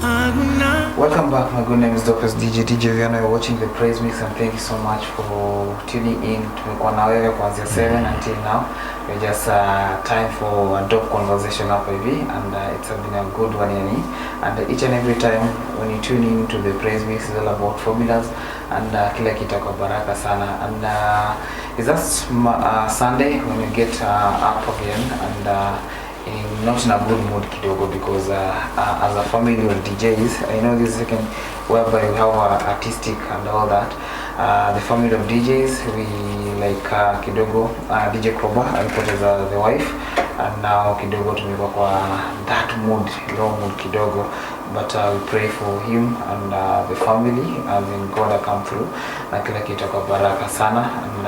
Welcome back, my good name is Dr. DJ Viano. You're watching the Praise Mix and thank you so much for tuning in. Tumekuwa na wewe kuanzia 7 until now. We're just time for a dope conversation hapa hivi and it's been a good one yani. And each and every time when you tune in to the Praise Mix, it's all about formulas and kila kitu kwa baraka sana. And it's just Sunday when we get up again and not in a good mood kidogo because as a family of DJs, I know this second whereby we have artistic and all that. The family of DJs, we like kidogo DJ Kroba alipoteza the wife and now kidogo tumekuwa kwa that mood, low mood kidogo, but we pray for him and the family as in God come through na kila kitu kwa baraka sana and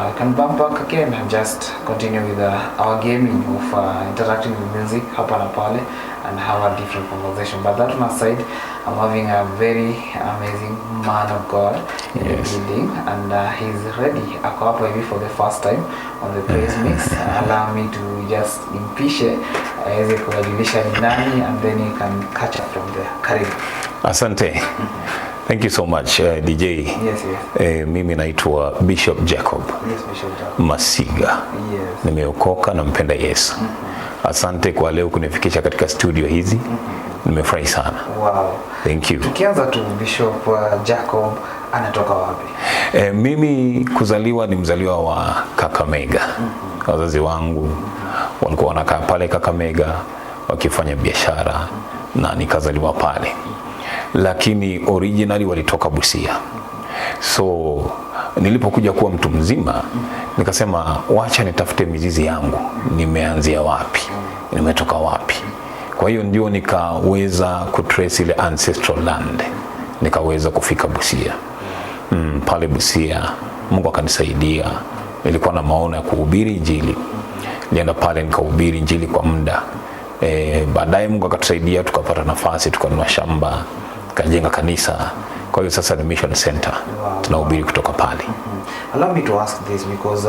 we can bump back again and just continue with our gaming of interacting with music hapa na pale and have a different conversation. But that on aside, I'm having a very amazing man of God in the building and he's ready. Ako hapa hivi for the first time on the Praise Mix. Allow me to just impishe aweze kuwajulisha ni nani and then you can catch up from there. Karibu. Asante. Thank you so much, DJ. Yes, yes. Mimi naitwa Bishop Jacob. Yes, Bishop Jacob. Masiga. Yes. Nimeokoka na mpenda Yesu. Asante kwa leo kunifikisha katika studio hizi. Nimefurahi sana. Wow. Thank you. Tukianza tu Bishop Jacob anatoka wapi? Mimi kuzaliwa ni mzaliwa wa Kakamega. Wazazi wangu walikuwa wanakaa pale Kakamega wakifanya biashara na nikazaliwa pale. Lakini originally walitoka Busia. So nilipokuja kuwa mtu mzima nikasema wacha nitafute mizizi yangu, nimeanzia wapi, nimetoka wapi. Kwa hiyo ndio nikaweza kutrace ile ancestral land, nikaweza kufika Busia. Pale Busia Mungu akanisaidia, nilikuwa na maono ya kuhubiri injili. Nilienda pale nikahubiri injili kwa muda. Baadaye Mungu akatusaidia tukapata nafasi, tukanunua shamba, kajenga kanisa. Kwa hiyo sasa ni mission center. Wow. Tunahubiri kutoka pale. Allow me to ask this because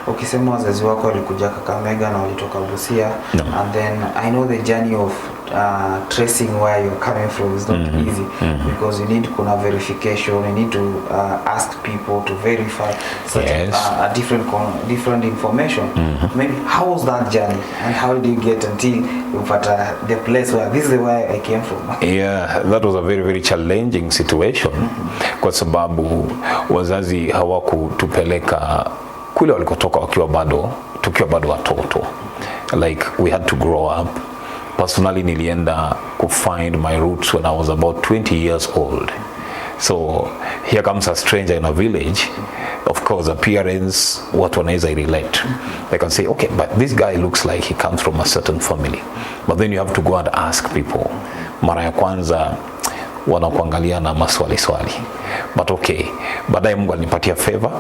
ukisema wazazi wako walikuja Kakamega na walitoka Busia, and then I know the journey of tracing where you're coming from is not easy because you need kuna verification, you need to ask people to verify such a different information. Maybe how was that journey and how did you get until you found the place where this is where I came from? Yeah, that was a very very challenging situation kwa sababu wazazi hawakutupeleka kule walikotoka tukiwa bado watoto. Like we had to grow up. Personally nilienda to find my roots when I was about 20 years old. So here comes a stranger in a village. Of course appearance, what wanaweza relate. They can say, okay, but this guy looks like he comes from a certain family. But then you have to go and ask people. Mara ya kwanza wanakuangalia na maswali. But okay, baadaye Mungu alinipatia favor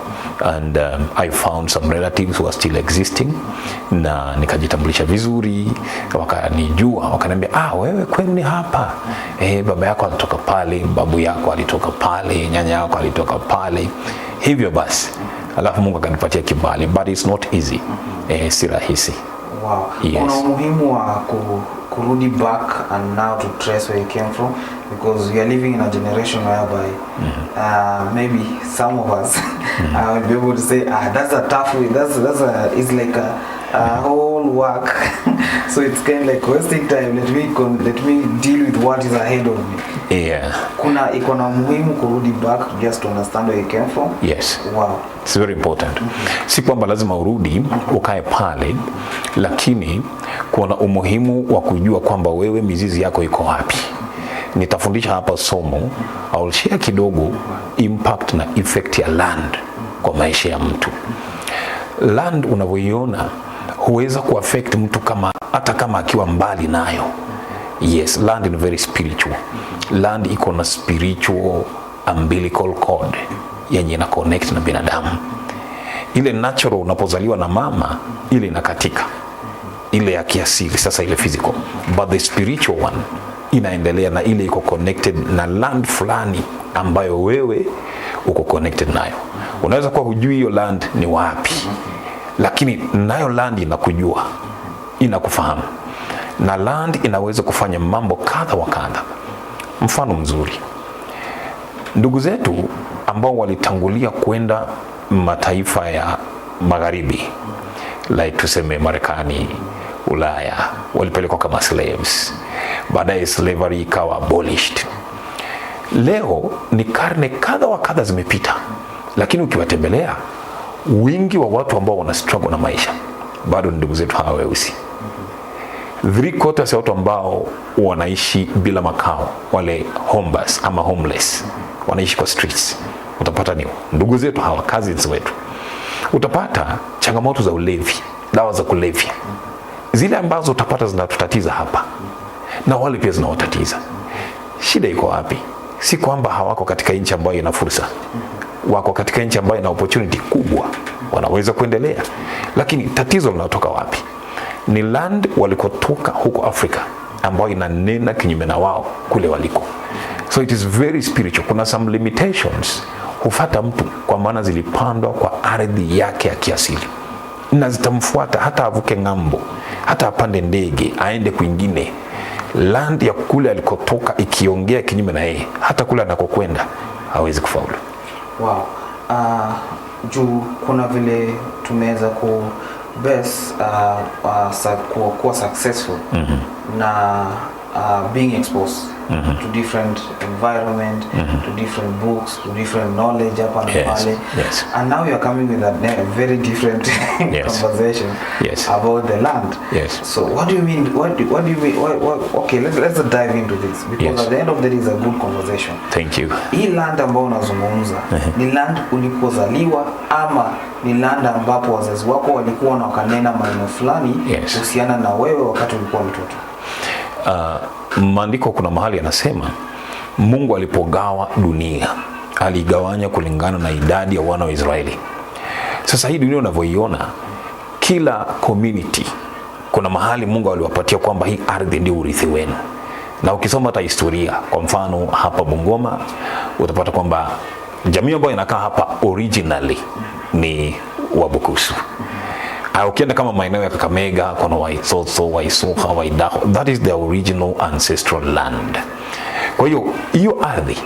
and I found some relatives who are still existing na nikajitambulisha vizuri, wakanijua, wakaniambia wewe kwenu ni hapa, baba yako alitoka pale, babu yako alitoka pale, nyanya yako alitoka pale. Hivyo basi alafu Mungu akanipatia kibali, but it's not easy. Si rahisi. Wow. Yes. Kuna umuhimu wa kurudi back and now to trace where you came from because we are living in a generation whereby maybe some of us will be able to say that's a tough way, it's like a whole work so it's kind of like wasting time, let me deal with what is ahead of me. Yeah. Kuna ikona muhimu kurudi back just to understand where you came from. Yes. Wow. It's very important. Si kwamba lazima urudi ukae pale, lakini kuna umuhimu wa kujua kwamba wewe mizizi yako iko wapi. Nitafundisha hapa somo, I will share kidogo impact na effect ya land kwa maisha ya mtu. Land unavyoiona huweza kuaffect mtu hata kama akiwa mbali nayo. Yes, land is very spiritual. Land iko na spiritual umbilical cord yenye ina connect na binadamu. Ile natural unapozaliwa na mama ile inakatika, ile ya kiasili, sasa ile physical, but the spiritual one inaendelea na ile iko connected na land fulani ambayo wewe uko connected nayo. Unaweza kuwa hujui hiyo land ni wapi, lakini nayo land inakujua, inakufahamu. na land inaweza kufanya mambo kadha wa kadha. Mfano mzuri, ndugu zetu ambao walitangulia kwenda mataifa ya magharibi, like tuseme Marekani, Ulaya, walipelekwa kama slaves. Baadaye slavery ikawa abolished. Leo ni karne kadha wa kadha zimepita, lakini ukiwatembelea, wingi wa watu ambao wana struggle na maisha bado ni ndugu zetu hawa weusi. 3/4 ya watu ambao wanaishi bila makao, wale homeless ama homeless, wanaishi kwa streets, utapata ni ndugu zetu hawa, cousins wetu. Utapata changamoto za ulevi, dawa za kulevya, zile ambazo utapata zinatutatiza hapa, na wale pia zinawatatiza. Shida iko wapi? Si kwamba hawako katika nchi ambayo ina fursa, wako katika nchi ambayo ina opportunity kubwa, wanaweza kuendelea, lakini tatizo linatoka wapi? Ni land walikotoka huko Afrika ambayo inanena kinyume na wao kule waliko. So it is very spiritual. Kuna some limitations hufata mtu kwa maana zilipandwa kwa ardhi yake ya kiasili, na zitamfuata hata avuke ng'ambo, hata apande ndege aende kwingine. Land ya kule alikotoka ikiongea kinyume na yeye, hata kule anakokwenda hawezi kufaulu. Wow. Juu kuna vile tumeweza ku best kuwa successful na being exposed to different environment, to different books, to different knowledge hapa na pale. Yes. And now you are coming with a very different conversation about the land. Yes. So what do you mean? What do you mean? Okay, let's dive into this, because at the end of the day is a good conversation. Thank you. Hii land ambayo unazungumza ni land ulikozaliwa ama ni land ambapo wazazi wako walikuwa na wakanena maneno fulani kuhusiana na wewe wakati ulikuwa mtoto? Maandiko kuna mahali yanasema Mungu alipogawa dunia aligawanya kulingana na idadi ya wana wa Israeli. Sasa hii dunia unavyoiona, kila community kuna mahali Mungu aliwapatia kwamba hii ardhi ndio urithi wenu. Na ukisoma hata historia, kwa mfano hapa Bungoma, utapata kwamba jamii ambayo inakaa hapa originally ni Wabukusu. Ukienda kama maeneo ya Kakamega, kuna Waitsotso, Waisuha, Waidaho, that is the original ancestral land. Kwa hiyo ardhi,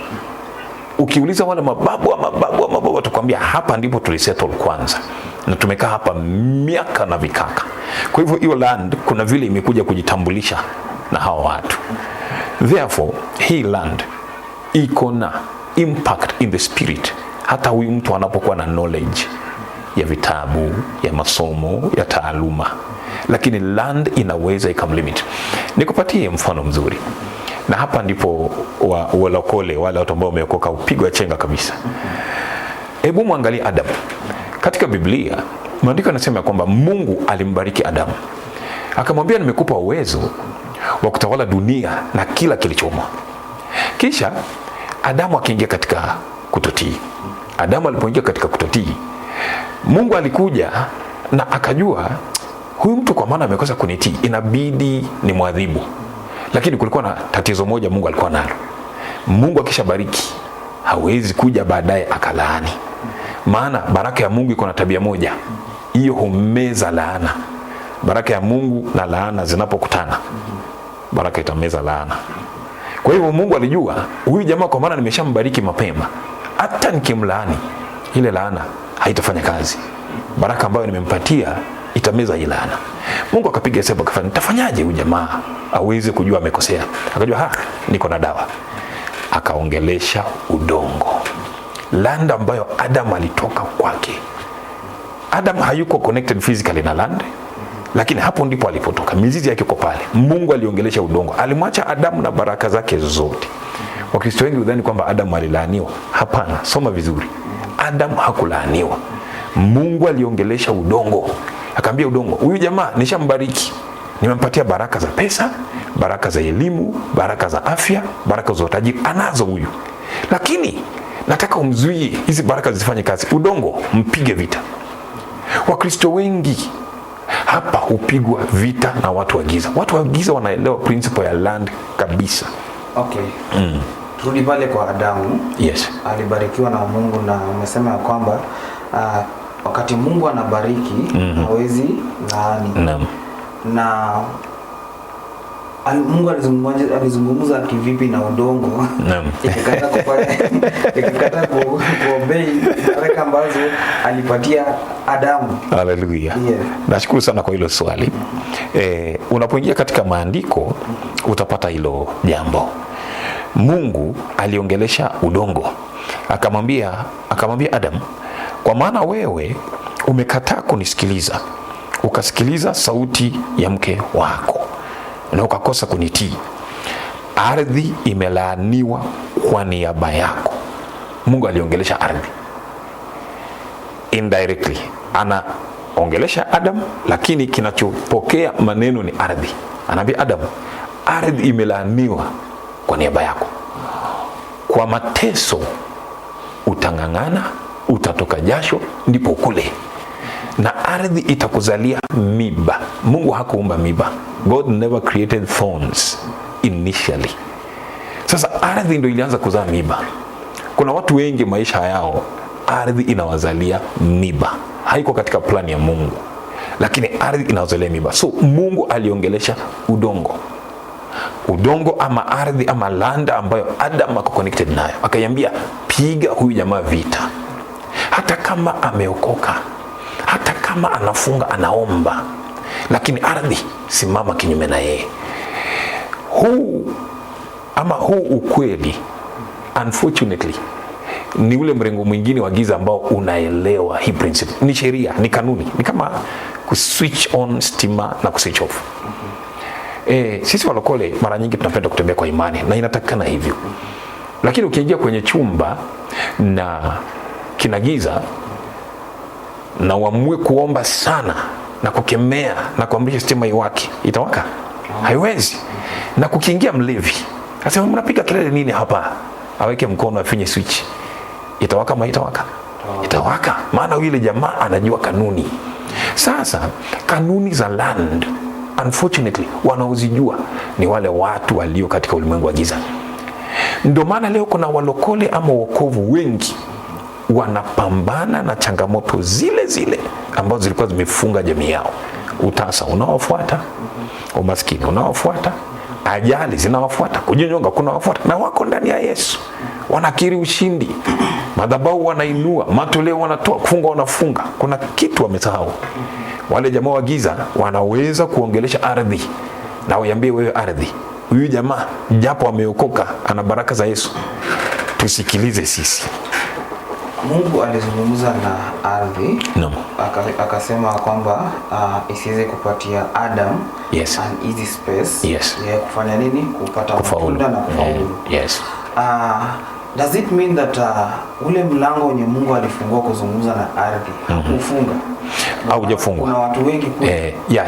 ukiuliza wale mababu watakwambia hapa ndipo tulisettle kwanza, na tumekaa hapa miaka na vikaka. Kwa hivyo hiyo land kuna vile imekuja kujitambulisha na hawa watu. Therefore, hii land iko na impact in the spirit. Hata huyu mtu anapokuwa na knowledge ya vitabu, ya masomo, ya taaluma, lakini land inaweza ikamlimit. Nikupatie mfano mzuri, na hapa ndipo walokole, wale watu ambao wameokoka upigwa chenga kabisa. Hebu muangalie Adam. Katika Biblia, maandiko yanasema kwamba Mungu alimbariki Adam, akamwambia nimekupa uwezo wa kutawala dunia na kila kilichomo. Kisha Adamu akaingia katika kutotii. Adamu alipoingia katika kutotii, Mungu alikuja na akajua huyu mtu kwa maana amekosa kunitii, inabidi ni mwadhibu. Lakini kulikuwa na tatizo moja Mungu alikuwa nalo. Mungu akishabariki hawezi kuja baadaye akalaani. Maana baraka ya Mungu iko na tabia moja, hiyo humeza laana. Baraka ya Mungu na laana zinapokutana, baraka itameza laana. Kwa hivyo Mungu alijua huyu jamaa kwa maana nimeshambariki mapema, hata nikimlaani ile laana haitafanya kazi. Baraka ambayo nimempatia itameza ile laana. Mungu akapiga hesabu akafanya, nitafanyaje huyu jamaa aweze kujua amekosea? Akajua niko na dawa. Akaongelesha udongo, land ambayo Adam alitoka kwake. Adam hayuko connected physically na land, lakini hapo ndipo alipotoka, mizizi yake iko pale. Mungu aliongelesha udongo, alimwacha Adam na baraka zake zote. Wakristo wengi udhani kwamba Adam alilaaniwa. Hapana, soma vizuri. Adam hakulaaniwa. Mungu aliongelesha udongo, akamwambia udongo, huyu jamaa nishambariki, nimempatia baraka za pesa, baraka za elimu, baraka za afya, baraka za utajiri, anazo huyu, lakini nataka umzuie hizi baraka zisifanye kazi. Udongo, mpige vita. Wakristo wengi hapa hupigwa vita na watu wa giza. Watu wa giza wanaelewa principle ya land kabisa. Okay. Turudi pale kwa Adamu. Yes. Alibarikiwa na Mungu, na umesema ya kwamba wakati Mungu anabariki hawezi laani. Naam. Na Mungu alizungumza kivipi na udongo? Naam. Ikikata kuobei baraka ambazo alipatia Adamu. Haleluya. Yeah. Nashukuru sana kwa hilo swali. Unapoingia katika maandiko utapata hilo jambo. Mungu aliongelesha udongo. Akamwambia Adam, kwa maana wewe umekataa kunisikiliza. Ukasikiliza sauti ya mke wako na ukakosa kunitii. Ardhi imelaaniwa kwa niaba yako. Mungu aliongelesha ardhi. Indirectly anaongelesha Adam, lakini kinachopokea maneno ni ardhi. Anaambia Adam, ardhi imelaaniwa kwa niaba yako. Kwa mateso utang'ang'ana, utatoka jasho ndipo ukule, na ardhi itakuzalia miba. Mungu hakuumba miba. God never created thorns initially. Sasa ardhi ndio ilianza kuzaa miba. Kuna watu wengi maisha yao ardhi inawazalia miba. Haiko katika plani ya Mungu, lakini ardhi inawazalia miba. So Mungu aliongelesha udongo ama ardhi ama landa ambayo Adam ako connected nayo. Akaiambia, piga huyu jamaa vita. Hata kama ameokoka, hata kama anafunga, anaomba, lakini ardhi, simama kinyume na yeye. Huu ukweli unfortunately ni ule mrengo mwingine wa giza ambao unaelewa hii principle. Ni sheria, ni kanuni, ni kama kuswitch on stima na kuswitch off. Sisi walokole mara nyingi tunapenda kutembea kwa imani na inatakikana hivyo. Lakini ukiingia kwenye chumba na kina giza na uamue kuomba sana na kukemea na kuamrisha stima iwake, itawaka? Haiwezi. Na kukiingia mlevi, asema mnapiga kelele nini hapa? Aweke mkono afinye switch. Itawaka ama itawaka? Itawaka. Maana yule jamaa anajua kanuni. Sasa kanuni za land unfortunately wanaozijua ni wale watu walio katika ulimwengu wa giza. Ndio maana leo kuna walokole ama wokovu wengi wanapambana na changamoto zile zile ambazo zilikuwa zimefunga jamii yao. Utasa unaofuata, umaskini unaofuata, ajali zinawafuata, kujinyonga kunawafuata, na wako ndani ya Yesu. Wanakiri ushindi, madhabahu wanainua, matoleo wanatoa, kufunga wanafunga. Kuna kitu wamesahau. Wale jamaa wa giza wanaweza kuongelesha ardhi na uambie, wewe ardhi, huyu jamaa japo ameokoka ana baraka za Yesu, tusikilize sisi. Mungu alizungumza na ardhi. No. Akasema kwamba isiweze kupatia Adam yes. an easy space. Yes. Ya kufanya nini? Kupata matunda na kufaulu. Yes. Does it mean that ule mlango wenye Mungu alifungua kuzungumza na ardhi ufunga? Au hujafungwa? Kuna watu wengi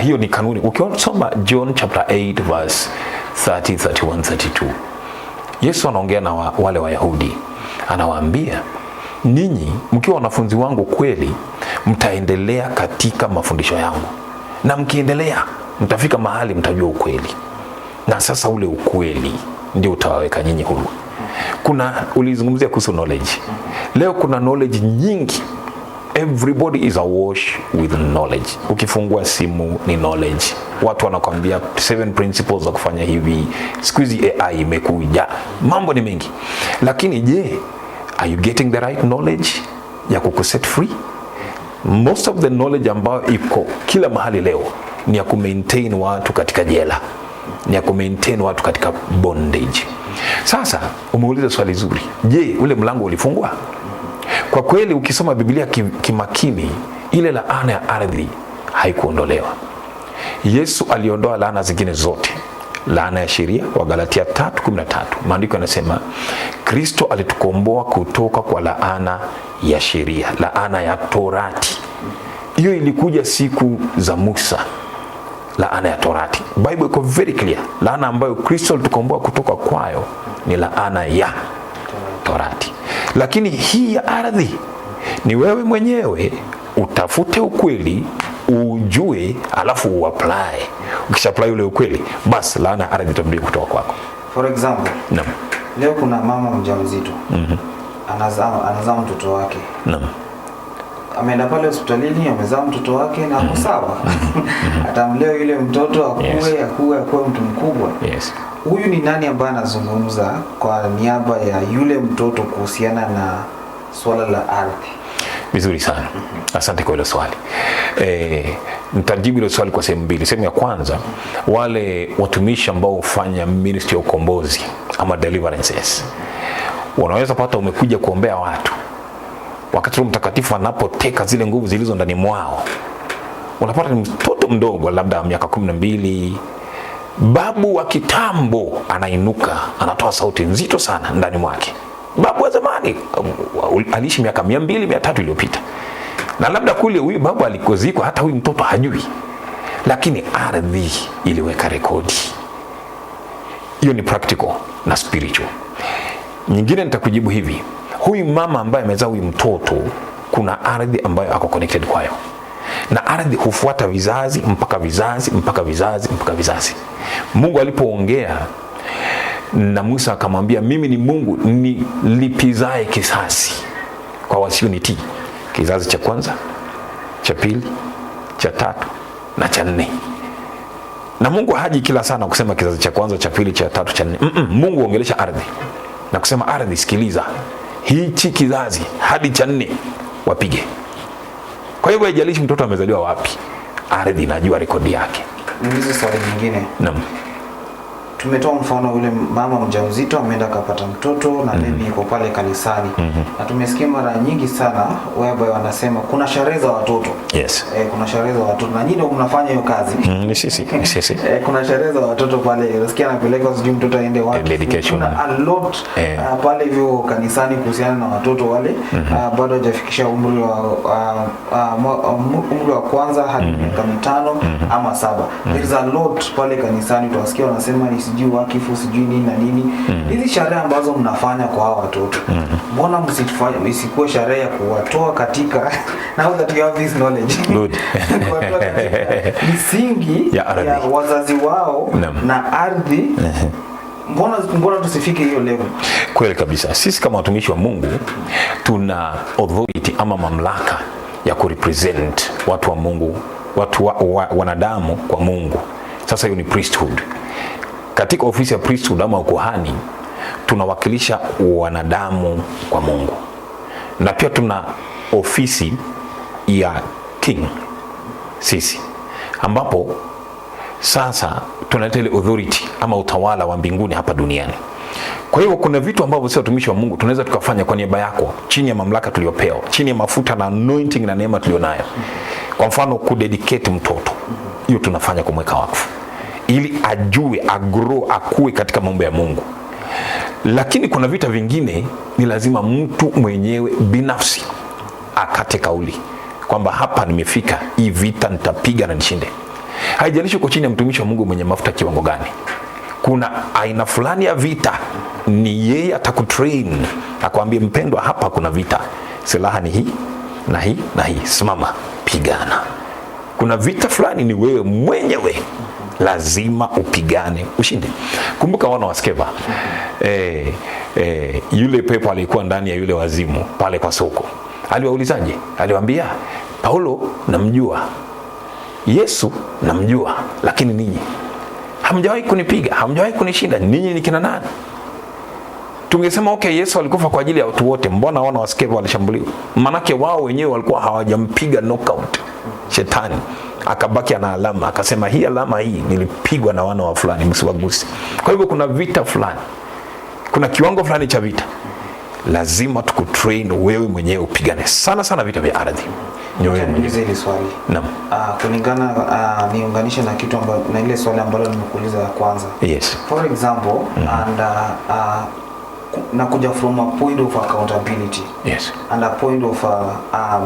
hiyo ni kanuni. Ukiona John chapter 8 verse 30, 31, 32. Yesu anaongea na wale Wayahudi. Anawaambia, ninyi mkiwa wanafunzi wangu kweli mtaendelea katika mafundisho yangu. Na mkiendelea mtafika mahali mtajua ukweli. Na sasa ule ukweli ndio utawaweka nyinyi huru. Ulizungumzia kuhusu knowledge. Leo kuna knowledge nyingi. Everybody is awash with knowledge. Ukifungua simu ni knowledge. Watu wanakuambia 7 principles za kufanya hivi. Siku hizi AI imekuja. Mambo ni mengi. Lakini je, are you getting the right knowledge ya kukuset free? Most of the knowledge ambayo iko kila mahali leo ni ya kumaintain watu katika jela, ni ya kumaintain watu katika bondage. Sasa umeuliza swali zuri. Je, ule mlango ulifungwa? Kwa kweli ukisoma Biblia kimakini, ile laana ya ardhi haikuondolewa. Yesu aliondoa laana zingine zote. Laana ya sheria, Wagalatia 3:13. Maandiko yanasema Kristo alitukomboa kutoka kwa laana ya sheria, laana ya Torati. Hiyo ilikuja siku za Musa. Laana ya Torati. Bible iko very clear. Laana ambayo Kristo alitukomboa kutoka kwayo ni laana ya Torati. Lakini hii ya ardhi ni wewe mwenyewe utafute ukweli, ujue, alafu uapply. Ukisha-apply ule ukweli, basi laana ya ardhi itabidi kutoka kwako. For example, leo kuna mama mjamzito. Anazaa mtoto wake. ameenda pale hospitalini, amezaa mtoto wake na ako sawa. Atamlea yule mtoto akue mtu mkubwa. Yes. Huyu ni nani ambaye anazungumza kwa niaba ya yule mtoto kuhusiana na swala la ardhi? Vizuri sana. Asante kwa hilo swali. Nitajibu hilo swali kwa sehemu mbili. Sehemu ya kwanza, wale watumishi ambao hufanya ministry ya ukombozi ama deliverances, wanaweza pata umekuja kuombea watu, wakati Roho Mtakatifu anapoteka zile nguvu zilizo ndani mwao, unapata ni mtoto mdogo labda miaka 12, babu wa kitambo anainuka, anatoa sauti nzito sana ndani mwake. Babu wa zamani aliishi miaka 200 300 iliyopita, na labda kule huyu babu alikozikwa hata huyu mtoto hajui, lakini ardhi iliweka rekodi. Hiyo ni practical na spiritual. Nyingine nitakujibu hivi, huyu mama ambaye amezaa huyu mtoto, kuna ardhi ambayo ako connected kwayo, na ardhi hufuata vizazi mpaka vizazi mpaka vizazi mpaka vizazi. Mungu alipoongea na Musa akamwambia, mimi ni Mungu nilipizae kisasi kwa wasionitii. Kizazi cha kwanza, cha pili, cha tatu na cha nne. Na Mungu haji kila sana kusema kizazi cha kwanza, cha pili, cha tatu, cha nne. Mungu ongelesha ardhi na kusema, ardhi sikiliza, hichi kizazi hadi cha nne wapige. Kwa hivyo haijalishi mtoto amezaliwa wapi, ardhi inajua rekodi yake. Niulize swali nyingine. Naam. Tumetoa mfano yule mama mjamzito ameenda akapata mtoto na baby yuko pale kanisani. Na tumesikia mara nyingi sana whereby wanasema kuna sherehe za watoto. Yes. Kuna sherehe za watoto na nyinyi mnafanya hiyo kazi. Ni sisi. Kuna sherehe za watoto pale, unasikia anapeleka sijui mtoto aende wapi. Kuna a lot pale hivyo kanisani kuhusiana na watoto wale bado hajafikisha umri wa kwanza hadi miaka 5 ama 7. There is a lot pale kanisani, utasikia wanasema ni sijui wakifu sijui nini na nini. Hizi sherehe ambazo mnafanya kwa hao watoto, mbona msikuwe sherehe ya kuwatoa katika now that you have this knowledge good misingi ya wazazi wao na ardhi? Mbona tusifike hiyo level? Kweli kabisa. Sisi kama watumishi wa Mungu tuna authority ama mamlaka ya kurepresent watu wa Mungu, watu wanadamu kwa Mungu. Sasa hiyo ni priesthood. Katika ofisi ya priesthood ama ukuhani tunawakilisha wanadamu kwa Mungu. Na pia tuna ofisi ya king sisi, ambapo sasa tunaleta ile authority ama utawala wa mbinguni hapa duniani. Kwa hiyo kuna vitu ambavyo sisi watumishi wa Mungu tunaweza tukafanya kwa niaba yako, chini ya mamlaka tuliyopewa, chini ya mafuta na anointing na neema tulionayo. Kwa mfano kudedicate mtoto, hiyo tunafanya kumweka wakfu ili ajue, agrow, akue katika mambo ya Mungu. Lakini kuna vita vingine ni lazima mtu mwenyewe binafsi akate kauli kwamba hapa nimefika, hii vita nitapiga na nishinde. Haijalishi uko chini ya mtumishi wa Mungu mwenye mafuta kiwango gani. Kuna aina fulani ya vita ni yeye atakutrain, akwambie mpendwa, hapa kuna vita, silaha ni hii na hii na hii, simama pigana. Kuna vita fulani ni wewe mwenyewe lazima upigane ushinde. Kumbuka wana wa Skeva, yule pepo alikuwa ndani ya yule wazimu pale kwa soko. Aliwaulizaje? Aliwaambia, Paulo namjua, Yesu namjua, lakini ninyi hamjawahi kunipiga, hamjawahi kunishinda. Ninyi ni kina nani? Tungesema okay, Yesu alikufa kwa ajili ya watu wote, mbona wana wa Skeva walishambuliwa? Manake wao wenyewe walikuwa hawajampiga knockout shetani, akabaki ana alama, akasema hii alama hii nilipigwa na wana wa fulani, msiwagusi. Kwa hivyo kuna vita fulani, kuna kiwango fulani cha vita lazima tukutrain wewe mwenyewe upigane. Sana sana vita vya ardhi. Niulize ile swali. Naam. Kulingana niunganishe na kitu ambacho na ile swali ambalo nimekuuliza ya kwanza. Yes. For example, and nakuja from a point of accountability. Yes. And a point of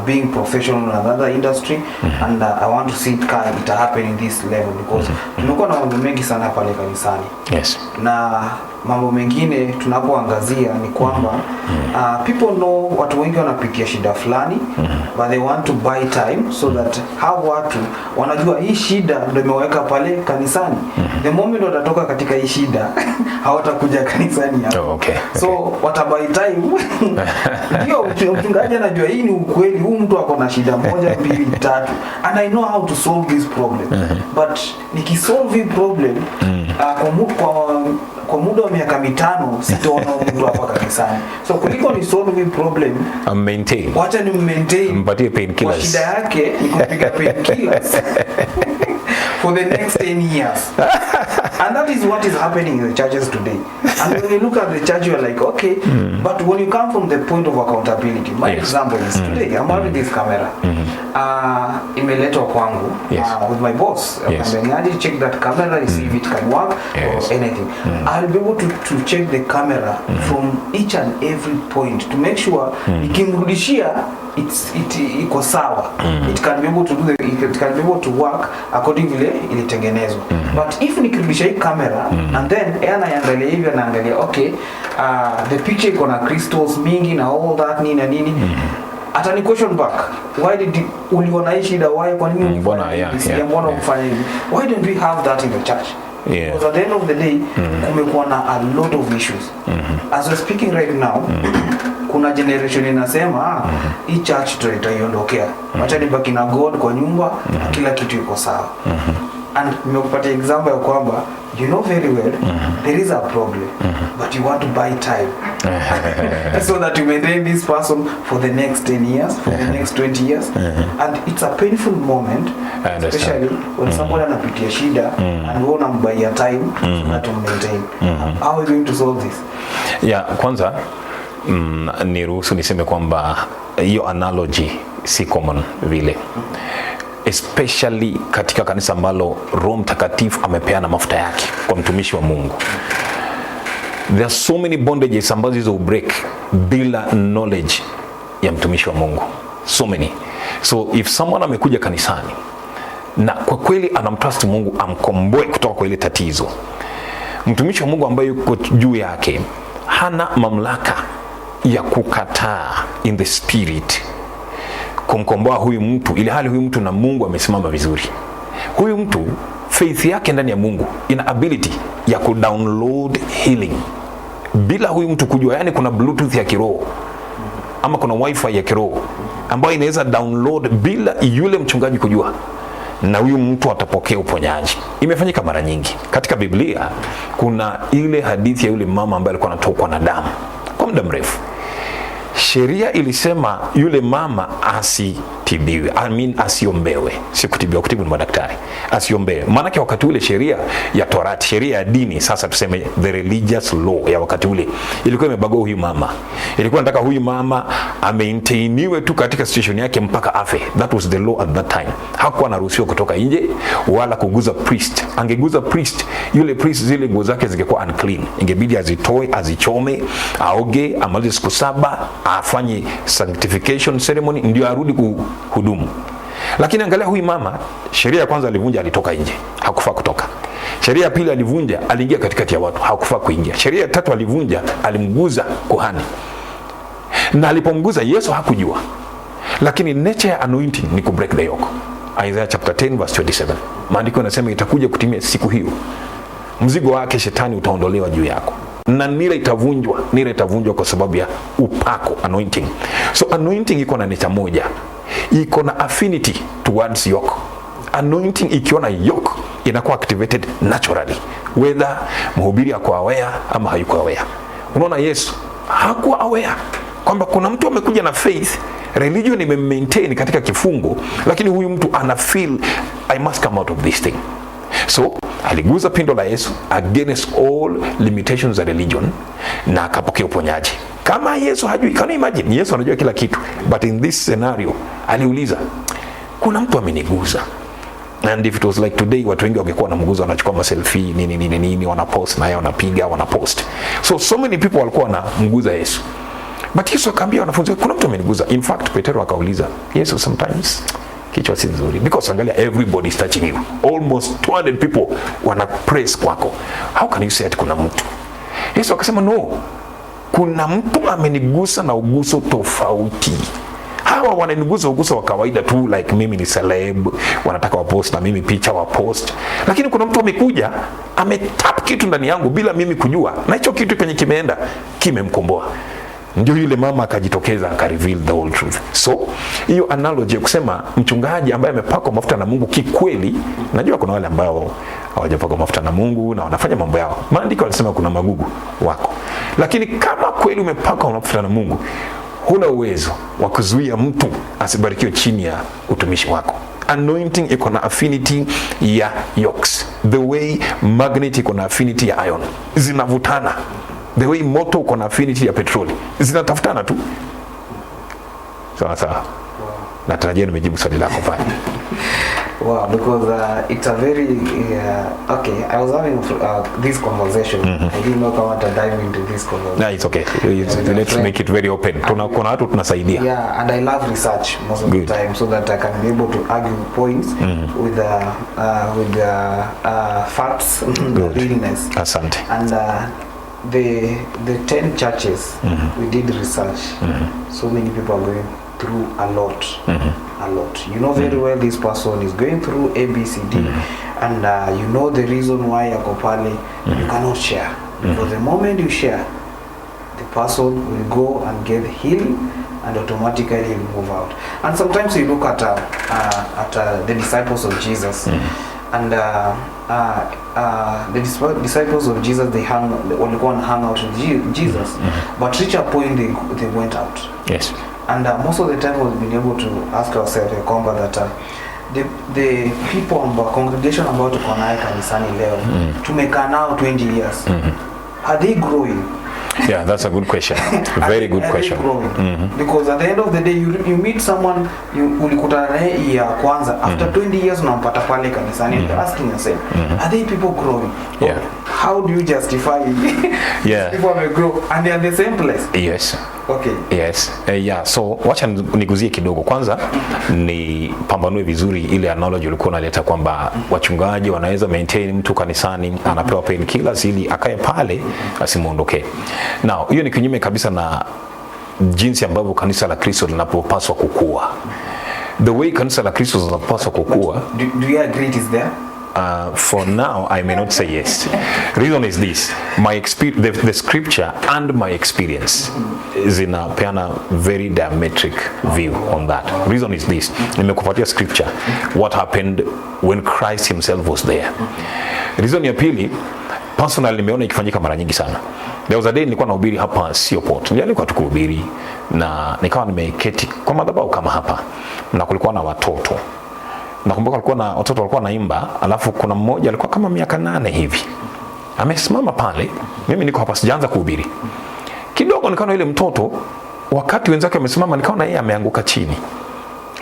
being professional in another industry, and I want to see it happen in this level because tumekuwa na mambo mengi sana pale kanisani. Yes. Na mambo mengine tunapoangazia ni kwamba people know watu wengi wanapitia shida fulani, but they want to buy time so that hao watu wanajua hii shida ndio imeweka pale kanisani. The moment watatoka katika hii shida hawatakuja kanisani hapo. Okay. So watabuy time. Ndio mchungaji anajua hii ni ukweli, huyu mtu ako na shida 1 2 3 and I know how to solve this problem. But nikisolve hii problem kwa muda wa miaka 5 sitaona mtu hapa kanisani. So kuliko ni solve hii problem, maintain. Wacha ni maintain. Mpatie painkillers. Shida yake ni kupiga painkillers for the next 10 years. And that is what is happening in the churches today. And when you look at the church, you are like, okay, but when you come from the point of accountability, my example is today, I'm having this camera. Imeletwa kwangu with my boss. And I check that camera, see if it can work or anything. I'll be able to check the camera from each and every point to make sure ikimrudishia iko sawa. It can be able to do it can be able to work according vile ilitengenezwa. But if nikirudisha hii camera and then anaangalia hivi anaangalia okay, the picture iko na crystals mingi na all that nini na nini, atani question back, why did uliona hii shida, why, kwa nini mbona ufanya hivi, why don't we have that in the church? Because at the end of the day kumekuwa na a lot of issues. As we're speaking right now, kuna generation inasema hii church tutaiondokea, acha nibaki na God kwa nyumba, kila kitu iko sawa. And nimekupatia example ya kwamba you know very well there is a problem, but you want to buy time so that you maintain this person for the next 10 years, for the next 20 years. And it's a painful moment, especially when someone anapitia shida and wewe unambuy time so that you maintain. How are we going to solve this? Kwanza niruhusu niseme kwamba hiyo analogy si common vile, especially katika kanisa ambalo Roho Mtakatifu amepeana mafuta yake kwa mtumishi wa Mungu. There are so many bondages ambazo hizo break bila knowledge ya mtumishi wa Mungu, so many. So if someone amekuja kanisani na kwa kweli anamtrust Mungu amkomboe kutoka kwa ile tatizo, mtumishi wa Mungu ambaye yuko juu yake hana mamlaka ya kukataa in the spirit kumkomboa huyu mtu, ili hali huyu mtu na Mungu amesimama vizuri. Huyu mtu faith yake ndani ya Mungu ina ability ya kudownload healing bila huyu mtu kujua. Yani kuna bluetooth ya kiroho ama kuna wifi ya kiroho ambayo inaweza download bila yule mchungaji kujua, na huyu mtu atapokea uponyaji. Imefanyika mara nyingi katika Biblia. Kuna ile hadithi ya yule mama ambaye alikuwa anatokwa na damu kwa muda mrefu. Sheria ilisema yule mama asitibiwe, asiombewe, si kutibiwa, kutibu ni madaktari, asiombewe. Maana wakati ule sheria ya Torati, sheria ya dini, sasa tuseme the religious law ya wakati ule, ilikuwa imebagua huyu mama. Ilikuwa nataka huyu mama amaintainiwe tu katika situation yake mpaka afe. That was the law at that time. Hakuwa anaruhusiwa kutoka nje wala kuguza priest. Angeguza priest, yule priest zile nguo zake zingekuwa unclean. Ingebidi azitoe, azichome, aoge, amalize siku 7, afanye sanctification ceremony ndio arudi kuhudumu. Lakini angalia huyu mama, sheria ya kwanza alivunja, alitoka nje, hakufaa kutoka. Sheria ya pili alivunja, aliingia katikati ya watu, hakufaa kuingia. Sheria ya tatu alivunja, alimguza kuhani. Na alipomguza Yesu hakujua. Lakini nature ya anointing ni ku break the yoke. Isaiah chapter 10 verse 27. Maandiko yanasema itakuja kutimia siku hiyo, mzigo wake shetani utaondolewa juu yako, na nira itavunjwa kwa sababu ya upako, anointing. So anointing iko na nature moja, iko na affinity towards yoke. Anointing ikiona yoke inakuwa activated naturally, whether mhubiri ako aware ama hayuko aware. Unaona Yesu hakuwa aware kwamba kuna mtu amekuja na faith, religion imemaintain katika kifungo, lakini huyu mtu ana feel I must come out of this thing. So aliguza pindo la Yesu against all limitations za religion na akapokea uponyaji. Kama Yesu hajui, can you imagine? Yesu anajua kila kitu, but in this scenario aliuliza, kuna mtu ameniguza. And if it was like today, watu wengi wangekuwa wanamguza, wanachukua ma selfie nini wanapost na yeye wanapiga wanapost. So many people walikuwa wanamguza Yesu. But Yesu akaambia wanafunzi, kuna mtu ameniguza. In fact, Petero akauliza, Yesu, sometimes kichwa si nzuri, because angalia everybody is touching you. Almost 200 people wana praise kwako. How can you say ati kuna mtu? Yesu akasema no, kuna mtu amenigusa na uguso tofauti. Hawa wananigusa uguso wa kawaida tu, like mimi ni celeb, wanataka wapost na mimi picha wapost. Lakini kuna mtu amekuja, ametap kitu ndani yangu bila mimi kujua, na hicho kitu penye kimeenda kimemkomboa. Ndio yule mama akajitokeza akareveal the whole truth. So hiyo analogy ya kusema mchungaji ambaye amepakwa mafuta na Mungu kikweli, najua kuna wale ambao hawajapakwa mafuta na Mungu na wanafanya mambo yao. Maandiko yanasema kuna magugu wako. Lakini kama kweli umepakwa mafuta na Mungu, huna uwezo wa kuzuia mtu asibarikiwe chini ya utumishi wako. Anointing iko na affinity ya yokes. The way magnet iko na affinity ya iron. Zinavutana. The way moto uko na affinity ya petroli. Zinatafutana tu. Sawa. Natarajia nimejibu swali lako pale. Wow, because it's a very okay. I was having this conversation. I didn't know how to dive into this conversation. No, it's okay. Let's make it very open. Kuna watu tunasaidia. Yeah, and I love research most of the time, so that I can be able to argue points with facts, realness. Asante. And the 10 churches we did research. So many people are going through a lot. You know very well this person is going through ABCD, and you know the reason why yako pale. You cannot share, because the moment you share, the person will go and get healed, and automatically will move out. And sometimes you look at the disciples of Jesus, and the disciples of Jesus, they walikuwa hang out with Jesus, but reach a point they went out. Yes. And most of the time we've been able to ask ourselves that the people ambao congregation ambao tuko nayo kanisani leo tumekaa nao 20 years, are they growing? Yeah, that's a good question. Very good question. Because at the end of the day, you meet someone ulikutana naye ya kwanza, after 20 years unampata pale kanisani, and you're asking yourself, are they people growing? Yeah. How do you justify yeah. people may grow and they are the same place? Yes. Okay. Yes. Yeah, so wacha niguzie kidogo. Kwanza ni pambanue vizuri ile analogy ulikuwa unaleta kwamba wachungaji wanaweza maintain mtu kanisani anapewa painkillers ili akae pale asimuondoke. Now, hiyo ni kinyume kabisa na jinsi ambavyo kanisa la Kristo linapopaswa kukua. The way kanisa la Kristo linapaswa kukua. Do you agree it is there? For now, I may not say yes. Reason is this: my experience, the scripture and my experience is in a very diametric view on that. Reason is this: nimekupatia scripture, what happened when Christ himself was there. Reason ya pili, personally nimeona ikifanyika mara nyingi sana. There was a day nilikuwa nahubiri hapa Seaport. Nilikuwa tukuhubiri na nikawa nimeketi kwa madhabahu kama hapa, na kulikuwa na watoto. Nakumbuka walikuwa na watoto walikuwa naimba, alafu kuna mmoja alikuwa kama miaka 8 hivi. Amesimama pale, mimi niko hapa sijaanza kuhubiri. Kidogo nikaona yule mtoto, wakati wenzake wamesimama, nikaona yeye ameanguka chini.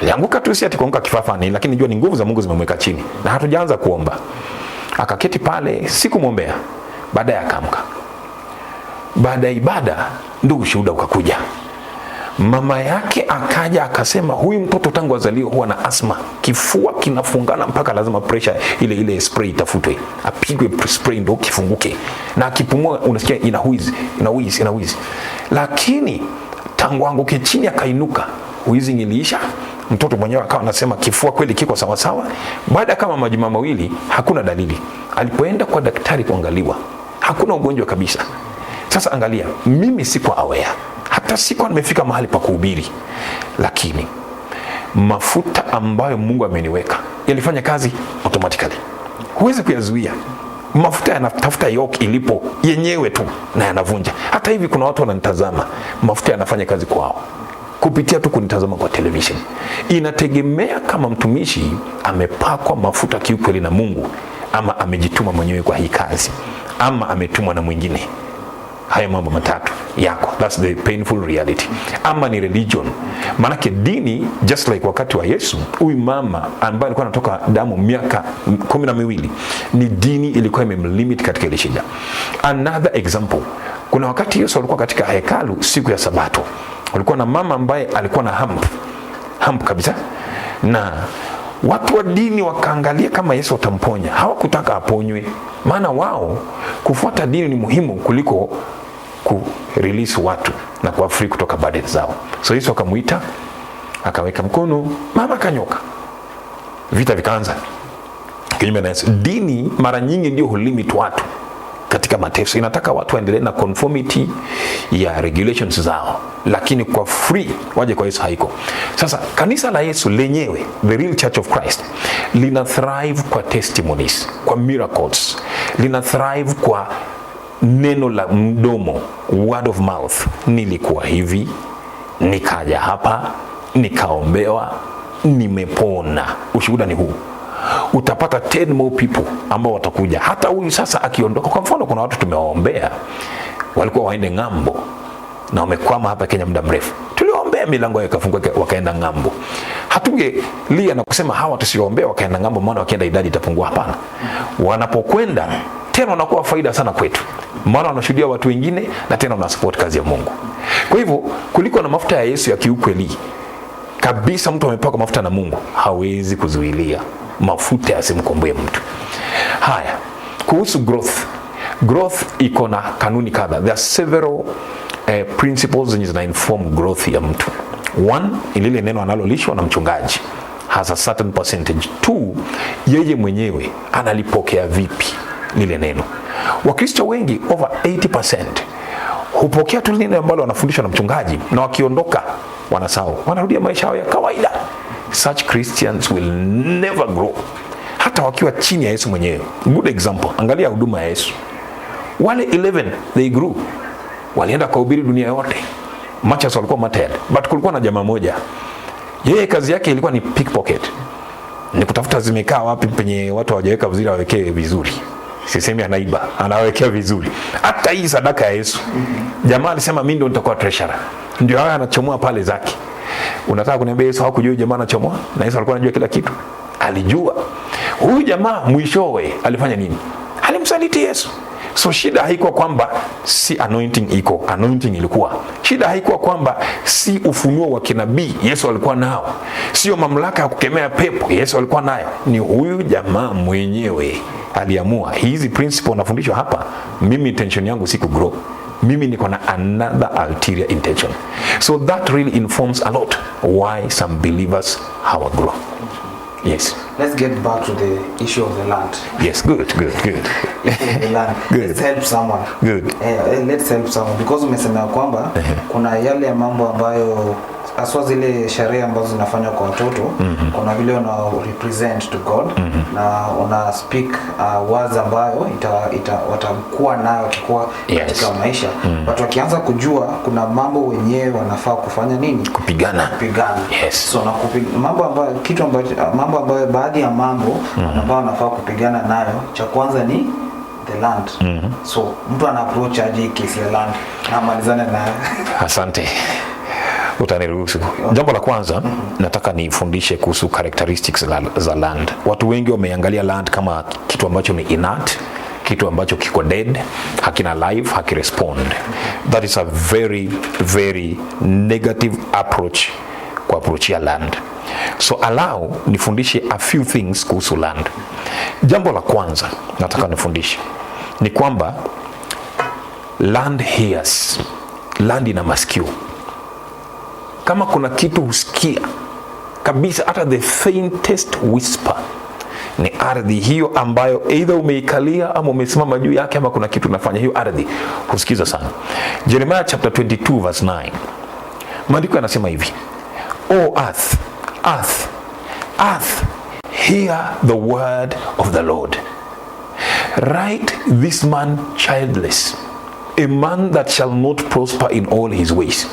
Alianguka tu, si ati kuanguka kifafani, lakini najua ni nguvu za Mungu zimemweka chini. Na hatujaanza kuomba. Akaketi pale, sikumwombea. Baadaye akaamka. Baada ya ibada ndio ushuhuda ukakuja. Mama yake akaja akasema huyu mtoto tangu azaliwe huwa na asma, kifua kinafungana mpaka lazima pressure ile spray itafutwe, apigwe spray ndio kifunguke, na akipumua unasikia inawizi. Lakini tangu anguke chini akainuka, wheezing iliisha, mtoto mwenyewe akawa anasema kifua kweli kiko sawa sawa. Baada kama majuma mawili hakuna dalili. Alipoenda kwa daktari kuangaliwa, hakuna ugonjwa kabisa. Sasa angalia, mimi siko aware, hata siko nimefika mahali pa kuhubiri, lakini mafuta ambayo Mungu ameniweka yalifanya kazi automatically. Huwezi kuyazuia. Mafuta yanatafuta yoke ilipo yenyewe tu na yanavunja. Hata hivi kuna watu wananitazama, mafuta yanafanya kazi kwao kupitia tu kunitazama kwa television. Inategemea kama mtumishi amepakwa mafuta kiukweli na Mungu, ama amejituma mwenyewe kwa hii kazi, ama ametumwa na mwingine. Haya mambo matatu yako, that's the painful reality. Ama ni religion, manake dini, just like wakati wa Yesu, huyu mama ambaye alikuwa anatoka damu miaka 12, ni dini ilikuwa imemlimit katika ile shida. Another example, kuna wakati Yesu alikuwa katika hekalu siku ya Sabato, alikuwa na mama ambaye alikuwa na hump kabisa, na Watu wa dini wakaangalia kama Yesu atamponya, hawakutaka aponywe, maana wao kufuata dini ni muhimu kuliko ku-release watu na kuwa free kutoka burden zao. So Yesu akamuita, akaweka mkono, mama kanyoka. Vita vikaanza kinyume na Yesu. Dini mara nyingi ndio hulimit watu katika mateso. Inataka watu waendelee na conformity ya regulations zao, lakini kwa free waje kwa Yesu haiko. Sasa kanisa la Yesu lenyewe, the real church of Christ, lina thrive kwa testimonies, kwa miracles, lina thrive kwa neno la mdomo, word of mouth. Nilikuwa hivi, nikaja hapa, nikaombewa, nimepona. Ushuhuda ni huu. Utapata 10 more people ambao watakuja. Hata huyu sasa akiondoka, kwa mfano kuna watu tumewaombea walikuwa waende ng'ambo na wamekwama hapa Kenya muda mrefu. Tuliombea milango yao ikafunguka wakaenda ng'ambo. Hatungelia na kusema hawa tusiombea wakaenda ng'ambo maana wakienda idadi itapungua, hapana. Wanapokwenda tena wanakuwa faida sana kwetu, maana wanashuhudia watu wengine na tena wanasupport kazi ya Mungu. Kwa hivyo kuliko na mafuta ya Yesu ya kiukweli kabisa, mtu amepaka mafuta na Mungu hawezi kuzuilia mafuta yasimkomboe mtu. Haya, kuhusu growth iko na kanuni kadha. There are several principles zenye zina inform growth ya mtu. One, ilile neno analolishwa na mchungaji has a certain percentage. Two, yeye mwenyewe analipokea vipi lile neno. Wakristo wengi over 80% hupokea tu neno ambalo wanafundishwa na mchungaji, na wakiondoka wanasahau, wanarudia maisha yao ya kawaida. Such Christians will never grow, hata wakiwa chini ya Yesu mwenyewe. Good example, angalia huduma ya Yesu. Wale 11 they grew, walienda kuhubiri dunia yote. Machas walikuwa martyred, but kulikuwa na jamaa moja, yeye kazi yake ilikuwa ni pickpocket, ni kutafuta zimekaa wapi penye watu hawajaweka vizuri awekee vizuri. Sisemi anaiba, anawekea vizuri. Hata hii sadaka ya Yesu, jamaa alisema mimi ndio nitakuwa treasurer, ndio haya anachomoa pale zake. Unataka kuniambia Yesu hakujua jamaa anachomoa? Na Yesu alikuwa anajua kila kitu. Alijua. Huyu jamaa mwishowe alifanya nini? Alimsaliti Yesu. So shida haikuwa kwamba si anointing iko, anointing ilikuwa. Shida haikuwa kwamba si ufunuo wa kinabii Yesu alikuwa nao, sio mamlaka ya kukemea pepo Yesu alikuwa nayo. Ni huyu jamaa mwenyewe aliamua, hizi principle nafundishwa hapa, mimi intention yangu si kugrow, mimi niko na another ulterior intention. So that really informs a lot why some believers have a grow. Yes. Let's get back to the issue of the land. Yes, good. The land. Good. Let's help someone. Good. Let's help someone, because umesema kwamba kuna yale mambo ambayo aswa zile sheria ambazo zinafanywa kwa watoto, kuna vile una represent to God, na una speak words ambayo watakuwa nayo kikuwa katika maisha. Watu wakianza kujua kuna mambo wenyewe wanafaa kufanya nini? Kupigana. Yes. So na mambo ambayo baadhi ya mambo ambayo wanafaa kupigana nayo, cha kwanza ni the land. So mtu ana approach aje kesi ya land na malizane na Asante. Utaniruhusu. Jambo la kwanza, nataka nifundishe kuhusu characteristics za land. Watu wengi wameangalia land kama kitu ambacho ni inert, kitu ambacho kiko dead, hakina life, hakirespond. That is a very, very negative approach kwa approach ya land. So allow nifundishe a few things kuhusu land. Jambo la kwanza nataka nifundishe ni kwamba land hears. Land ina masikio. Kama kuna kitu husikia kabisa, hata the faintest whisper, ni ardhi hiyo ambayo either umeikalia ama umesimama juu yake ama kuna kitu unafanya, hiyo ardhi husikiza sana. Jeremiah chapter 22 verse 9. Maandiko yanasema hivi: O earth, earth, earth, hear the word of the Lord. Write this man childless, a man that shall not prosper in all his ways.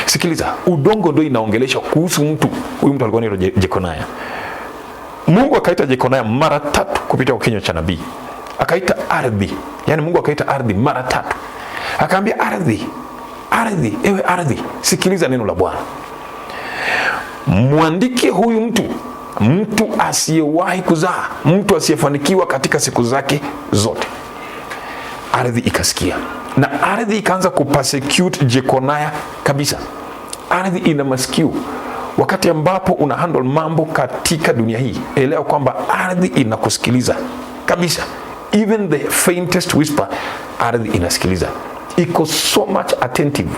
Sikiliza, udongo ndio inaongelesha kuhusu mtu. Huyu mtu alikuwa ni Jekonaya. Mungu akaita Jekonaya mara 3 kupitia kwa kinywa cha nabii. Akaita ardhi, yani Mungu akaita ardhi mara 3. Akaambia ardhi, ardhi, ewe ardhi, sikiliza neno la Bwana. Muandike huyu mtu asiyewahi kuzaa, mtu asiyefanikiwa katika siku zake zote. Ardhi ikasikia, na ardhi ikaanza kupersecute Jekonaya kabisa. Ardhi ina masikio. wakati ambapo una handle mambo katika dunia hii, elewa kwamba ardhi inakusikiliza kabisa. Even the faintest whisper, ardhi inasikiliza. Iko so much attentive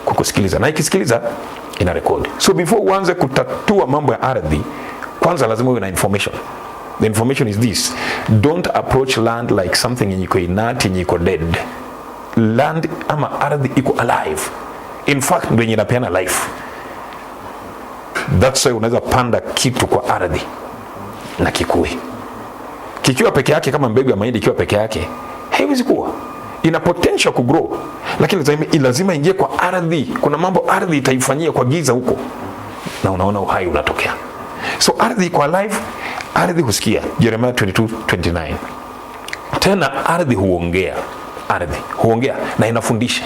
kukusikiliza, na ikisikiliza ina record. So before uanze kutatua mambo ya ardhi, kwanza lazima uwe na information. The information is this: don't approach land like something yenye iko inert, yenye iko dead. Land ama ardhi iko alive. In fact ndio yenye inapeana life. That's why unaweza panda kitu kwa ardhi na kikue. Kikiwa peke yake, kama mbegu ya mahindi ikiwa peke yake, haiwezi kuwa. Ina potential ku grow, lakini lazima ingie kwa ardhi. Kuna mambo ardhi itaifanyia kwa giza huko, na unaona uhai unatokea. So ardhi iko alive, ardhi husikia. Jeremiah 22:29. Tena ardhi huongea. Ardhi huongea na inafundisha.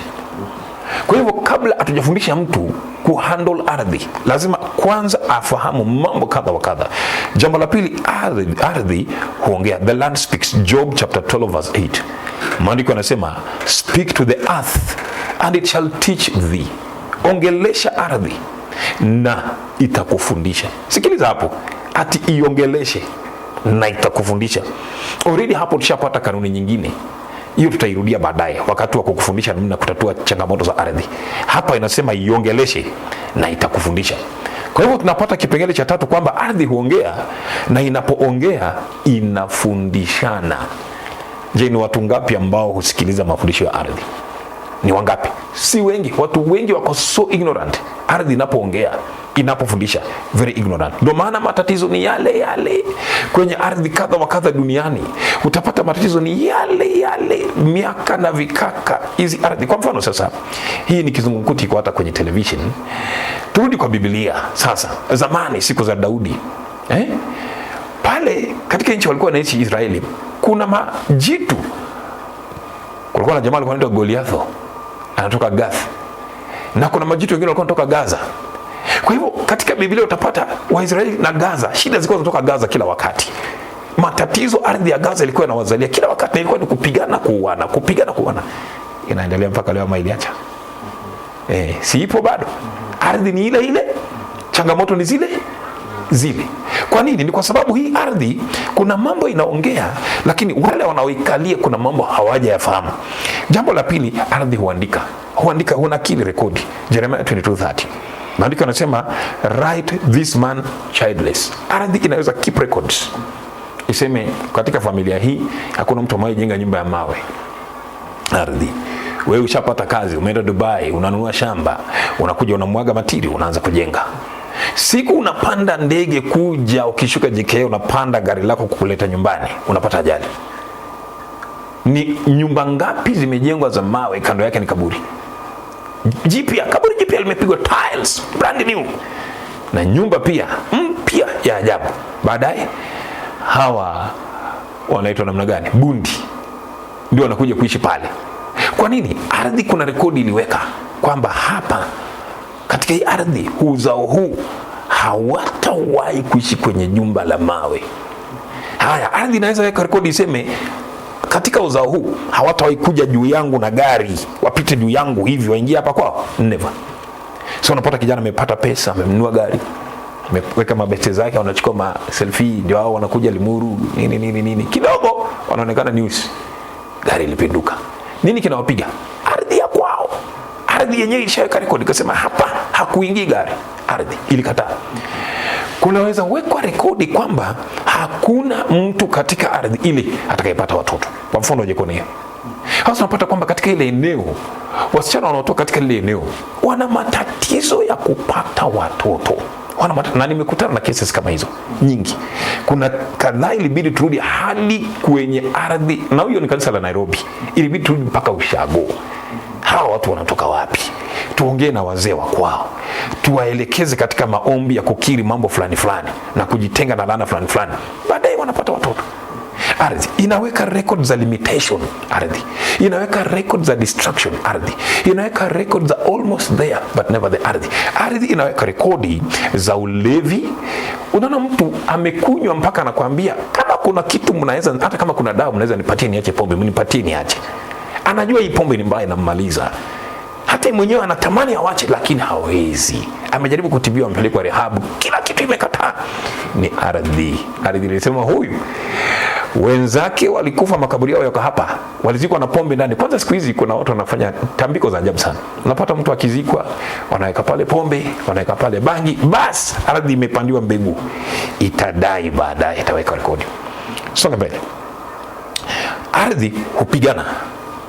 Kwa hivyo kabla hatujafundisha mtu kuhandle ardhi, lazima kwanza afahamu mambo kadha wa kadha. Jambo la pili, ardhi huongea. The land speaks. Job chapter 12 verse 8. Maandiko yanasema, speak to the earth and it shall teach thee. Ongelesha ardhi na itakufundisha. Sikiliza hapo, ati iongeleshe na itakufundisha. Already hapo tushapata kanuni nyingine. Hiyo tutairudia baadaye wakati wa kukufundisha namna kutatua changamoto za ardhi. Hapa inasema iongeleshe na itakufundisha. Kwa hivyo tunapata kipengele cha tatu kwamba ardhi huongea, na inapoongea inafundishana. Je, ni watu ngapi ambao husikiliza mafundisho ya ardhi? Ni wangapi? Si wengi. Watu wengi wako so ignorant. Ardhi inapoongea, inapofundisha, very ignorant. Ndio maana matatizo ni yale yale kwenye ardhi kadha wa kadha duniani. Utapata matatizo ni yale yale miaka na vikaka hizi ardhi. Kwa mfano sasa, hii ni kizungumkuti kwa hata kwenye television. Turudi kwa Biblia sasa. Zamani, siku za Daudi, pale katika nchi walikuwa wanaishi Israeli, kuna majitu. Kulikuwa na jamaa alikuwa anaitwa Goliatho, anatoka Gath, na kuna majitu wengine walikuwa wanatoka Gaza. Kwa hivyo katika Biblia utapata Waisraeli na Gaza, shida zilikuwa zinatoka Gaza kila wakati. Matatizo ardhi ya Gaza ilikuwa inawazalia kila wakati, na ilikuwa ni kupigana kuuana, kupigana kuuana. Inaendelea mpaka leo, mailiacha. Si ipo bado? Ardhi ni ile ile, changamoto ni zile zile. Kwa nini? Ni kwa sababu hii ardhi kuna mambo inaongea, lakini wale wanaoikalia kuna mambo hawajayafahamu. Jambo la pili, ardhi huandika. Hunakili rekodi. Jeremiah 22:30. Maandiko yanasema, write this man childless. Ardhi inaweza keep records. Iseme katika familia hii hakuna mtu ambaye jenga nyumba ya mawe. Ardhi. Wewe ushapata kazi, umeenda Dubai, unanunua shamba, unakuja unamwaga matiri, unaanza kujenga. Siku unapanda ndege kuja, ukishuka JKA unapanda gari lako kukuleta nyumbani, unapata ajali. Ni nyumba ngapi zimejengwa za mawe, kando yake ni kaburi jipya, kaburi jipya limepigwa tiles brand new, na nyumba pia mpya ya ajabu. Baadaye hawa wanaitwa namna gani? Bundi ndio wanakuja kuishi pale. Kwa nini? Ardhi kuna rekodi iliweka kwamba hapa katika hii ardhi uzao huu hawatawahi kuishi kwenye nyumba la mawe. Haya, ardhi inaweza weka rekodi iseme katika uzao huu hawatawahi kuja juu yangu na gari, wapite juu yangu hivi waingie hapa kwao. Never. So unapata kijana amepata pesa, amenunua gari, ameweka mabete zake, wanachukua ma selfie, ndio hao wanakuja Limuru nini. Kidogo wanaonekana news. Gari lipinduka. Nini kinawapiga? Ardhi ya kwao. Ardhi yenyewe ilishaweka rekodi ikasema hapa hakuingii gari. Ardhi ilikataa. Kunaweza wekwa rekodi kwamba hakuna mtu katika ardhi ile atakayepata watoto. Kwa mfano Jekonia. Hasa unapata kwamba katika ile eneo wasichana wanaotoka katika ile eneo wana matatizo ya kupata watoto. Na nimekutana na cases kama hizo nyingi. Kuna kadhaa ilibidi turudi hadi kwenye ardhi, na huyo ni kanisa la Nairobi. Ilibidi turudi mpaka Ushago. Hawa watu wanatoka wapi? Tuongee na wazee wa kwao, tuwaelekeze katika maombi ya kukiri mambo fulani fulani na kujitenga na laana fulani fulani. Baadaye wanapata watoto. Ardhi inaweka records za limitation. Ardhi inaweka records za destruction. Ardhi inaweka records za almost there but never the ardhi. Ardhi inaweka rekodi za ulevi. Unaona mtu amekunywa mpaka anakuambia kama kuna kitu mnaweza, hata kama kuna dawa mnaweza nipatie niache pombe, mnipatie niache. Anajua hii pombe ni mbaya, inammaliza. hata mwenyewe anatamani awache lakini hawezi. Amejaribu kutibiwa, mpelekwa rehab, kila kitu imekataa. Ni ardhi. Ardhi ilisema huyu. Wenzake walikufa, makaburi yao yako hapa, walizikwa na pombe ndani. Kwanza siku hizi kuna watu wanafanya tambiko za ajabu sana. Unapata mtu akizikwa, wanaweka pale pombe, wanaweka pale bangi, bas ardhi imepandiwa mbegu, itadai baadaye, itaweka rekodi. Songa mbele. Ardhi hupigana,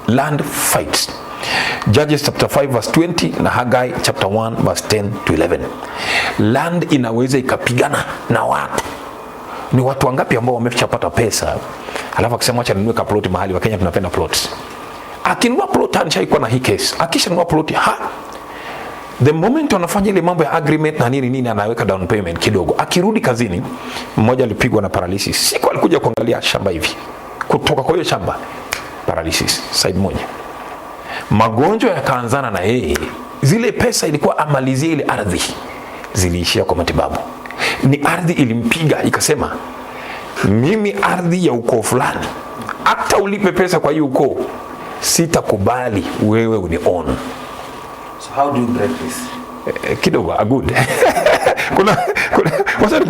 land fights. Judges chapter 5 verse 20 na Haggai chapter 1 verse 10 to 11. Land inaweza ikapigana na watu. Ni watu wangapi ambao wameshapata pesa alafu akisema acha ninunue ka plot mahali? Wa Kenya tunapenda plots. Akinunua plot anachaikuwa na hii case. Akishanunua plot, the moment wanafanya ile mambo ya agreement na nini anaweka down payment kidogo. Akirudi kazini, mmoja alipigwa na paralysis. Siku alikuja kuangalia shamba hivi. Kutoka kwa hiyo shamba paralysis side moja. Magonjwa yakaanzana na yeye. Zile pesa ilikuwa amalizie ile ardhi, ziliishia kwa matibabu. Ni ardhi ilimpiga ikasema, mimi ardhi ya ukoo fulani, hata ulipe pesa kwa hiyo ukoo, sitakubali wewe uni own. So how do you break this? Kidogo good. Wacha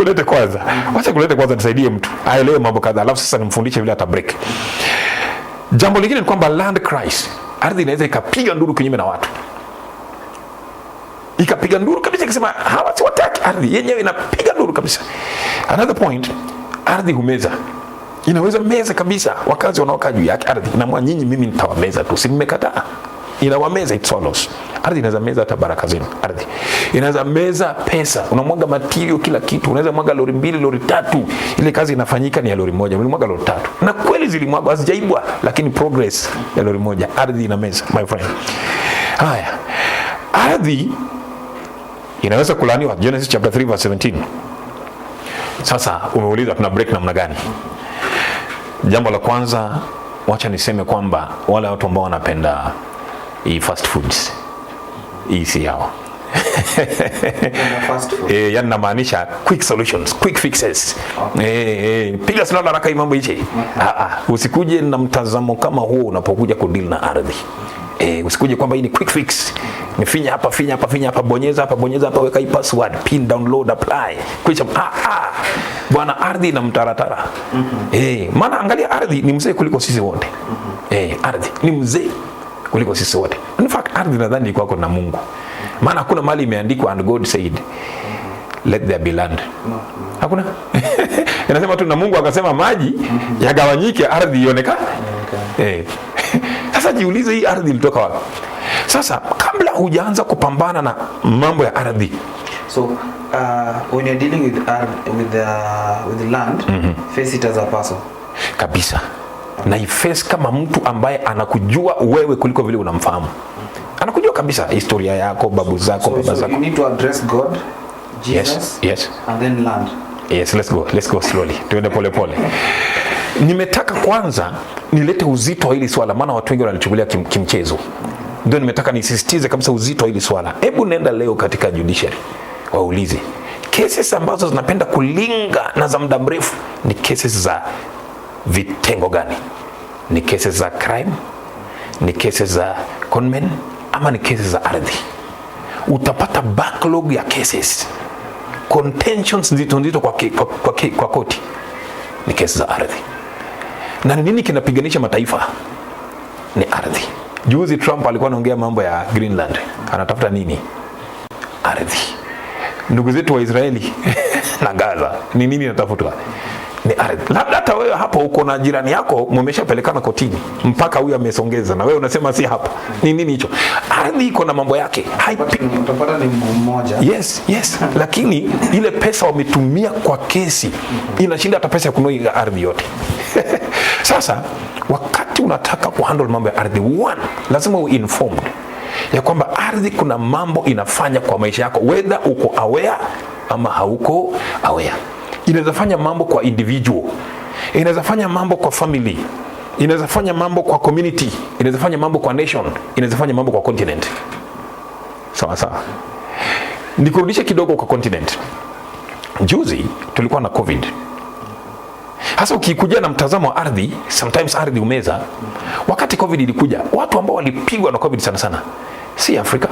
kulete kwanza nisaidie mtu aelewe mambo kadhaa, alafu sasa nimfundishe vile ata break. Jambo lingine ni kwamba land cries. Ardhi inaweza ikapiga nduru kinyume na watu. Ikapiga nduru kabisa ikisema hawa si wataki. Ardhi yenyewe inapiga nduru kabisa. Another point, ardhi humeza. Inaweza meza kabisa wakazi wanaokaa juu yake ardhi. Na nyinyi mimi nitawameza tu, si mmekataa. Inawameza, it swallows. Ardhi inaweza meza hata baraka zenu. Ardhi inaweza meza pesa. Unamwaga material kila kitu. Unaweza mwaga lori 2, lori 3. Ile kazi inafanyika ni ya lori 1. Ulimwaga lori 3. Na kweli zilimwaga, hazijaibwa, lakini progress ya lori 1. Ardhi ina meza, my friend. Haya. Ardhi inaweza kulaaniwa. Genesis chapter 3 verse 17. Sasa umeuliza tuna break namna gani? Jambo la kwanza, wacha niseme kwamba wale watu ambao wanapenda fast foods, hii si yao. Yani namaanisha quick solutions, quick fixes. Piga sana haraka hii mambo hichi. Usikuje na mtazamo kama huo unapokuja kudeal na ardhi. Usikuje kwamba hii ni quick fix. Nifinya hapa, bonyeza hapa, weka hii password, pin, download, apply. Kisha bwana, ardhi ina mtaratara. Maana angalia, ardhi ni mzee kuliko sisi wote. Ardhi ni mzee kuliko sisi wote. In fact, ardhi nadhani iko kwako na Mungu. Maana hakuna mali imeandikwa and God said let there be land. Hakuna. Inasema tu na Mungu akasema maji yagawanyike, ardhi ionekane. Sasa jiulize, hii ardhi ilitoka wapi? Sasa kabla hujaanza kupambana na mambo ya ardhi, so when you're dealing with the land, face it as a person. Kabisa. Na face kama mtu ambaye anakujua wewe kuliko vile unamfahamu. Anakujua kabisa historia yako, babu zako, baba zako. You need to address God, Jesus, yes, and then land. Yes, let's go slowly. Tuende pole pole. Nimetaka kwanza nilete uzito wa hili swala, maana watu wengi wanalichukulia kimchezo. Ndio nimetaka nisisitize kabisa uzito wa hili swala. Hebu nenda leo katika judiciary, waulize cases ambazo zinapenda kulinga na za muda mrefu ni cases za vitengo gani? Ni cases za crime? Ni cases za conmen? Ama ni cases za ardhi? Utapata backlog ya cases, contentions nzito kwa koti. Ni cases za ardhi. Na nini kinapiganisha mataifa? Ni ardhi. Juzi Trump alikuwa anaongea mambo ya Greenland. Anatafuta nini? Ardhi. Ndugu zetu wa Israeli na Gaza, ni nini inatafutwa? Ni ardhi. Labda hata wewe hapo uko na jirani yako mmeshapelekana kotini, mpaka huyu amesongeza na wewe unasema si hapa. Ni nini hicho? Ardhi iko na mambo yake. Utapata ni mguu mmoja. Yes. Lakini ile pesa wametumia kwa kesi inashinda hata pesa ya kununua ardhi yote. Sasa wakati unataka kuhandle mambo ya ardhi, lazima uwe informed ya kwamba ardhi kuna mambo inafanya kwa maisha yako, whether uko aware ama hauko aware. Inaweza fanya mambo kwa individual, inaweza fanya mambo kwa family, inaweza fanya mambo kwa community, inaweza fanya mambo kwa nation, inaweza fanya mambo kwa continent. Sawa. Nikurudishe kidogo kwa continent. Juzi tulikuwa na COVID. Hasa ukikuja na mtazamo wa ardhi, sometimes ardhi umeza. Wakati COVID ilikuja, watu ambao walipigwa na COVID sana si Afrika.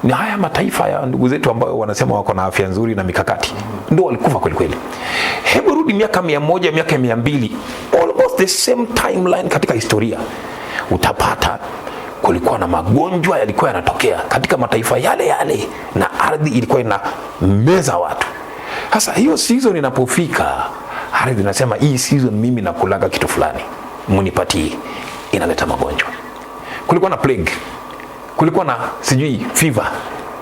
Ni haya mataifa ya ndugu zetu ambao wanasema wako na afya nzuri na mikakati ndio walikufa kweli kweli. Hebu rudi miaka 100, miaka 200, almost the same timeline katika historia, utapata kulikuwa na magonjwa yalikuwa yanatokea katika mataifa yale yale na ardhi ilikuwa ina meza watu. Sasa hiyo season inapofika, ardhi inasema hii season mimi nakulaga kitu fulani, mnipatie, inaleta magonjwa. Kulikuwa na plague, kulikuwa na sijui fever.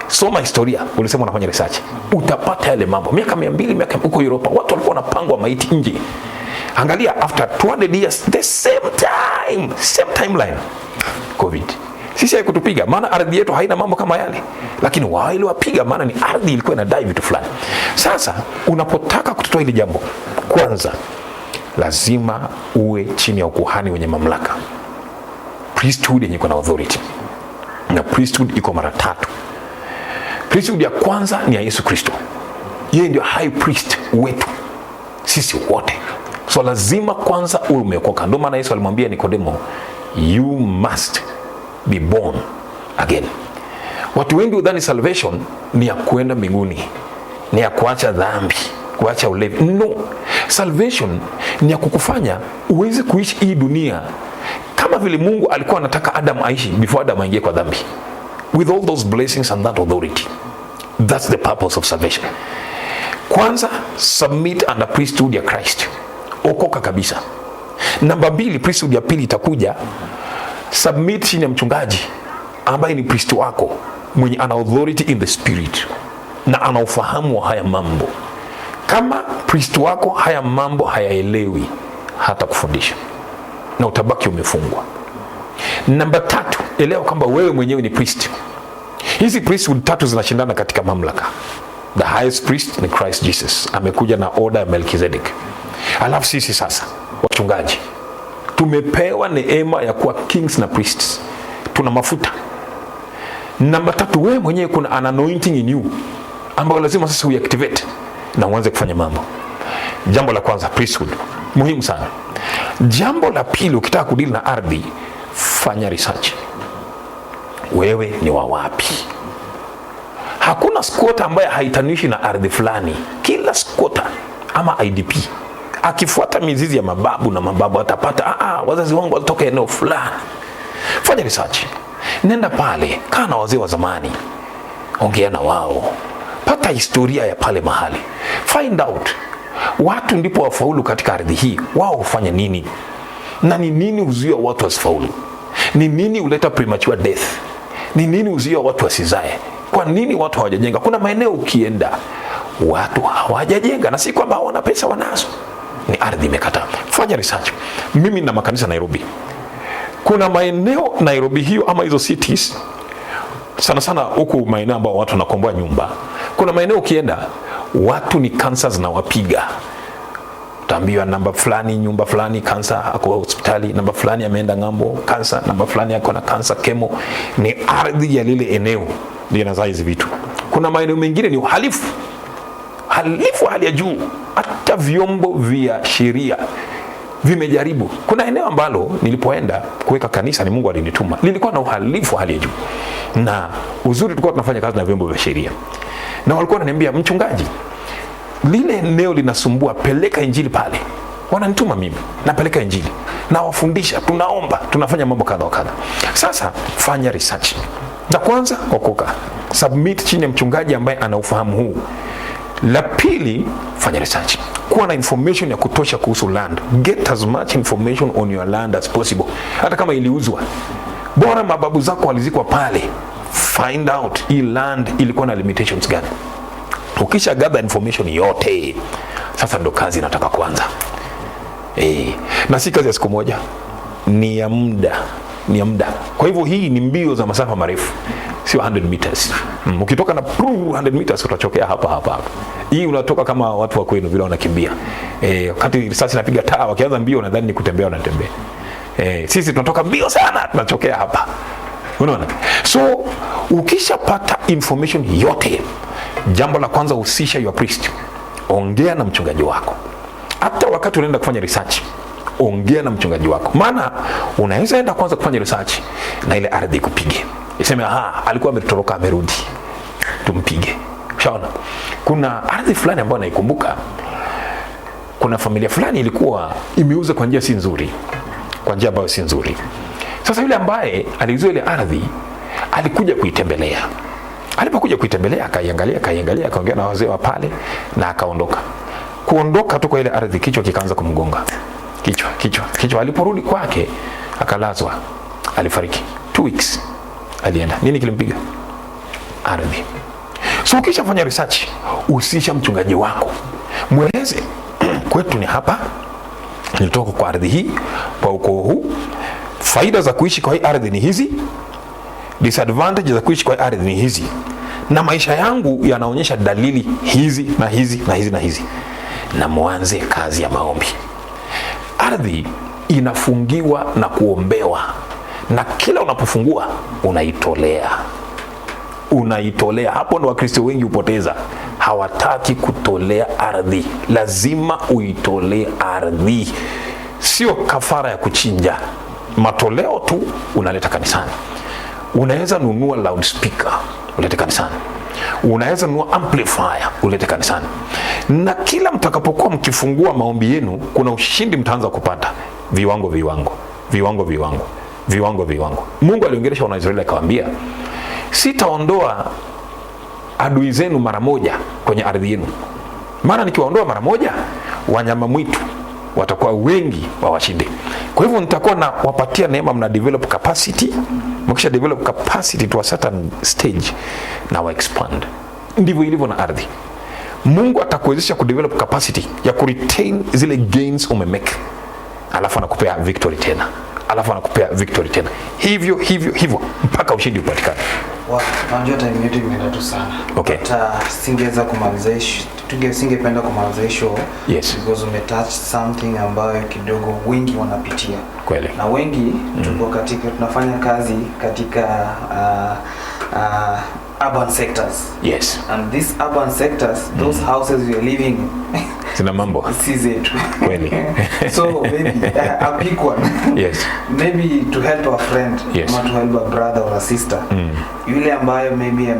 Soma historia, ulisema unafanya research, utapata yale mambo. Miaka 200, miaka huko Europa watu walikuwa wanapangwa maiti nje. Angalia after 200 years the same timeline, COVID. Sisi haikutupiga maana ardhi yetu haina mambo kama yale, lakini wao iliwapiga maana ni ardhi ilikuwa inadai vitu fulani. Sasa unapotaka kutotoa hili jambo, kwanza lazima uwe chini ya ukuhani wenye mamlaka, priesthood yenye kuna authority. Na priesthood iko mara 3. Priesthood ya kwanza ni ya Yesu Kristo. Yeye ndio high priest wetu sisi wote. So lazima kwanza uwe umeokoka. Ndio maana Yesu alimwambia Nikodemo, you must be born again. Watu wengi udhani salvation ni ya kuenda mbinguni, ni ya kuacha dhambi, kuacha ulevi. No, salvation ni ya kukufanya uweze kuishi hii dunia kama vile Mungu alikuwa anataka Adam aishi before Adam aingie kwa dhambi, with all those blessings and that authority. That's the purpose of salvation. Kwanza, submit under priesthood ya Christ, okoka kabisa. Namba 2, priesthood ya pili itakuja, submit chini ya mchungaji ambaye ni priest wako mwenye ana authority in the spirit na ana ufahamu wa haya mambo. Kama priest wako haya mambo hayaelewi, hata kufundisha na utabaki umefungwa. Namba 3, elewa kwamba wewe mwenyewe ni priest. Hizi priesthood 3 zinashindana katika mamlaka. The highest priest ni Christ Jesus, amekuja na order ya Melchizedek. Alafu sisi sasa wachungaji tumepewa neema ya kuwa kings na priests, tuna mafuta. Namba 3, wewe mwenyewe kuna an anointing in you ambayo lazima sasa uiactivate na uanze kufanya mambo. Jambo la kwanza, priesthood, muhimu sana. Jambo la pili, ukitaka kudili na ardhi, fanya research. Wewe ni wa wapi? Hakuna squatter ambaye haitanishi na ardhi fulani. Kila squatter ama IDP akifuata mizizi ya mababu na mababu atapata wazazi wangu walitoka eneo fulani. Fanya research. Nenda pale, kaa na wazee wa zamani, ongea na wao, pata historia ya pale mahali, find out watu ndipo wafaulu katika ardhi hii, wao hufanya nini na ni nini huzuia watu wasifaulu, ni nini huleta premature death, ni nini huzuia watu wasizae, kwa nini watu hawajajenga. Kuna maeneo ukienda watu hawajajenga, na si kwamba hawana pesa, wanazo, ni ardhi imekataa. Fanya research. Mimi na makanisa Nairobi, kuna maeneo Nairobi hiyo ama hizo cities, sana sana huku maeneo ambao watu wanakomboa nyumba, kuna maeneo ukienda watu ni cancers na wapiga. Utaambiwa namba fulani nyumba fulani cancer, ako hospitali, namba fulani ameenda ngambo cancer, namba fulani ako na cancer chemo. Ni ardhi ya lile eneo ndio inazaa hizi vitu. Kuna maeneo mengine ni uhalifu hali ya juu, hata vyombo vya sheria vimejaribu. Kuna eneo ambalo nilipoenda kuweka kanisa, ni Mungu alinituma, lilikuwa na uhalifu hali ya juu, na uzuri tulikuwa tunafanya kazi na vyombo vya sheria, na walikuwa wananiambia, mchungaji, lile eneo linasumbua, peleka injili pale. Wananituma mimi, napeleka injili, na wafundisha, tunaomba, tunafanya mambo kadha wa kadha. Sasa fanya research. La kwanza, okoka, submit chini ya mchungaji ambaye ana ufahamu huu. La pili, fanya research, kuwa na information ya kutosha kuhusu land. Get as much information on your land as possible. Hata kama iliuzwa, bora mababu zako walizikwa pale, find out hii land ilikuwa na limitations gani. Ukisha gather information yote, sasa ndo kazi inataka kuanza. Na si kazi ya siku moja, ni ya muda. Kwa hivyo hii ni mbio za masafa marefu, sio 100 meters. Ukitoka na 100 meters utachokea hapa. Hii unatoka kama watu wa kwenu vile wanakimbia. Wakati risasi inapiga taa, wakianza mbio nadhani ni kutembea wanatembea. Sisi tunatoka mbio sana, tunachokea hapa. Unaona? So ukishapata information yote, jambo la kwanza, husisha your priest. Ongea na mchungaji wako. Hata wakati unaenda kufanya research, ongea na mchungaji wako. Maana unaweza enda kwanza kufanya research na ile ardhi kupige. iseme alikuwa ametoroka amerudi, tumpige. Ushaona? Kuna ardhi fulani ambayo naikumbuka, kuna familia fulani ilikuwa imeuza kwa njia si nzuri, kwa njia ambayo si nzuri. Sasa yule ambaye aliuza ile ardhi alikuja kuitembelea. Alipokuja kuitembelea akaiangalia, akaongea na wazee wa pale na akaondoka. Kuondoka tu kwa ile ardhi, kichwa kikaanza kumgonga. Kichwa. Aliporudi kwake akalazwa, alifariki. 2 weeks alienda. Nini kilimpiga? Ardhi. So ukishafanya research, usisha mchungaji wako, mweleze kwetu ni hapa, nilitoka kwa ardhi hii, kwa ukoo huu, faida za kuishi kwa hii ardhi ni hizi, disadvantage za kuishi kwa hii ardhi ni hizi, na maisha yangu yanaonyesha dalili hizi na hizi na hizi na hizi, na mwanze kazi ya maombi. Ardhi inafungiwa na kuombewa, na kila unapofungua unaitolea. Hapo ndo Wakristo wengi upoteza, hawataki kutolea ardhi. Lazima uitolee ardhi, sio kafara ya kuchinja. Matoleo tu unaleta kanisani. Unaweza nunua loudspeaker ulete kanisani, unaweza nunua amplifier ulete kanisani, na kila mtakapokuwa mkifungua maombi yenu, kuna ushindi mtaanza kupata. Viwango. Mungu aliongelesha wana Israeli akawaambia, sitaondoa adui zenu mara moja kwenye ardhi yenu, maana nikiwaondoa mara moja, wanyama mwitu watakuwa wengi wawashinde. Kwa hivyo nitakuwa na wapatia neema, mna develop capacity. Mkisha develop capacity to a certain stage, na wa expand. Ndivyo ilivyo na ardhi. Mungu atakuwezesha kudevelop capacity ya kuretain zile gains umemake, alafu anakupea victory tena, hivyo mpaka ushindi upatikane. Unajua time yetu imeenda tu sana. Okay. Singeweza kumaliza singependa kumaliza show. Yes. Because umetouch something ambayo kidogo wengi wanapitia. Kweli. Na wengi tunafanya kazi katika urban sectors. Yes. And these urban sectors, those houses we are living sina mambo. Si zetu. Kweli. So maybe a pick one. Yes. Maybe to help a friend, yes, or to help a brother or a sister. Yule ambayo maybe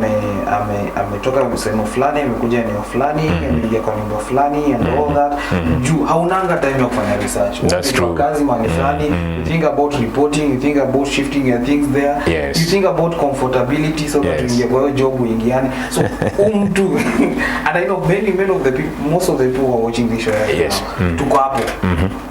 ametoka sehemu fulani, amekuja eneo fulani, ameingia kwa nyumba fulani and all that. Juu haunanga time ya kufanya research. That's true. Kazi mahali fulani, you think about reporting, you think about shifting your things there. Yes. You think about comfortability, so that you get well job uingiane. So umtu and I know many of the people, most of the people who are watching this show right yes, now, tuko hapo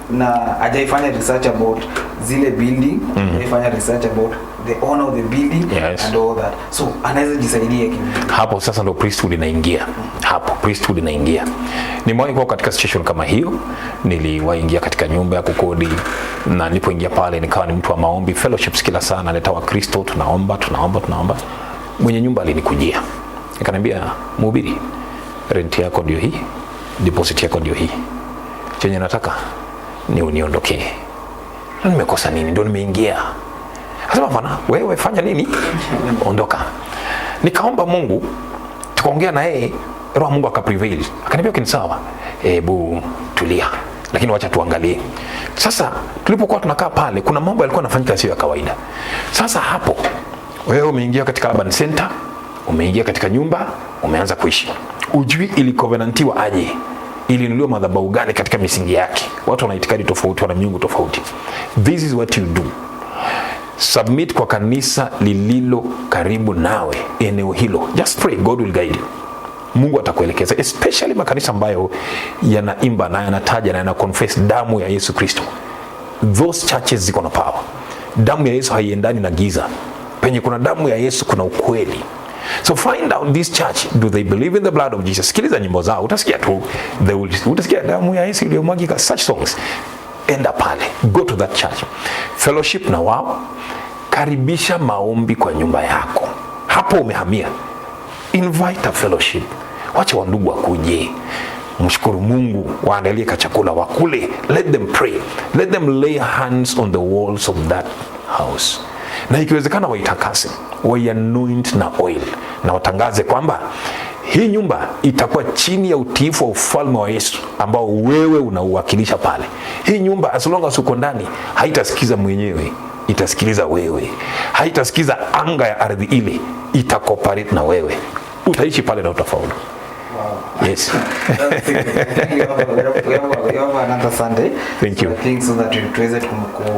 na hajaifanya research about zile building, hajaifanya research about the owner of the building, yes, and all that. So anaweza jisaidia hapo. Sasa ndo priesthood inaingia hapo. Priesthood inaingia. Nimewahi kuwa katika situation kama hiyo. Niliwaingia katika nyumba ya kukodi, na nilipoingia pale nikawa ni mtu wa maombi, fellowships kila saa, naleta wa Kristo, tunaomba. Mwenye nyumba alinikujia akaniambia, mhubiri, rent yako ndio hii, deposit yako ndio hii, chenye nataka ni uniondokee. Na nimekosa nini? Ndio nimeingia. Akasema, bwana wewe fanya nini? Ondoka. Nikaomba Mungu, tukaongea na yeye, roho Mungu akaprevail. Akaniambia kini sawa, hebu tulia, lakini wacha tuangalie. Sasa tulipokuwa tunakaa pale, kuna mambo yalikuwa yanafanyika sio ya kawaida. Sasa hapo wewe umeingia katika urban center, umeingia katika nyumba, umeanza kuishi. Ujui ili covenantiwa aje, ilinuliwa madhabahu gani katika misingi yake. Watu wana itikadi tofauti, wana miungu tofauti. This is what you do. Submit kwa kanisa lililo karibu nawe eneo hilo. Just pray, God will guide you. Mungu atakuelekeza, especially makanisa ambayo yanaimba na yanataja na yana confess damu ya Yesu Kristo. Those churches ziko na power. Damu ya Yesu haiendani na giza. Penye kuna damu ya Yesu kuna ukweli. So find out this church, do they believe in the blood of Jesus? Sikiliza nyimbo zao, utasikia tu, utasikia damu ya Yesu iliyomwagika, such songs. Enda pale, go to that church, fellowship na wao, karibisha maombi kwa nyumba yako. Hapo umehamia, invite a fellowship, wacha wandugu wakuje, mshukuru Mungu, waandalie kachakula wakule, let them pray, let them lay hands on the walls of that house. Na ikiwezekana waitakase, waianoint na oil, na watangaze kwamba hii nyumba itakuwa chini ya utiifu wa ufalme wa Yesu ambao wewe unauwakilisha pale. Hii nyumba as long as uko ndani haitasikiza mwenyewe, itasikiliza wewe, haitasikiza anga ya ardhi ile, itakoparate na wewe, utaishi pale na utafaulu. Wow. Yes. We have another Sunday. Thank you. So I think so that tuweze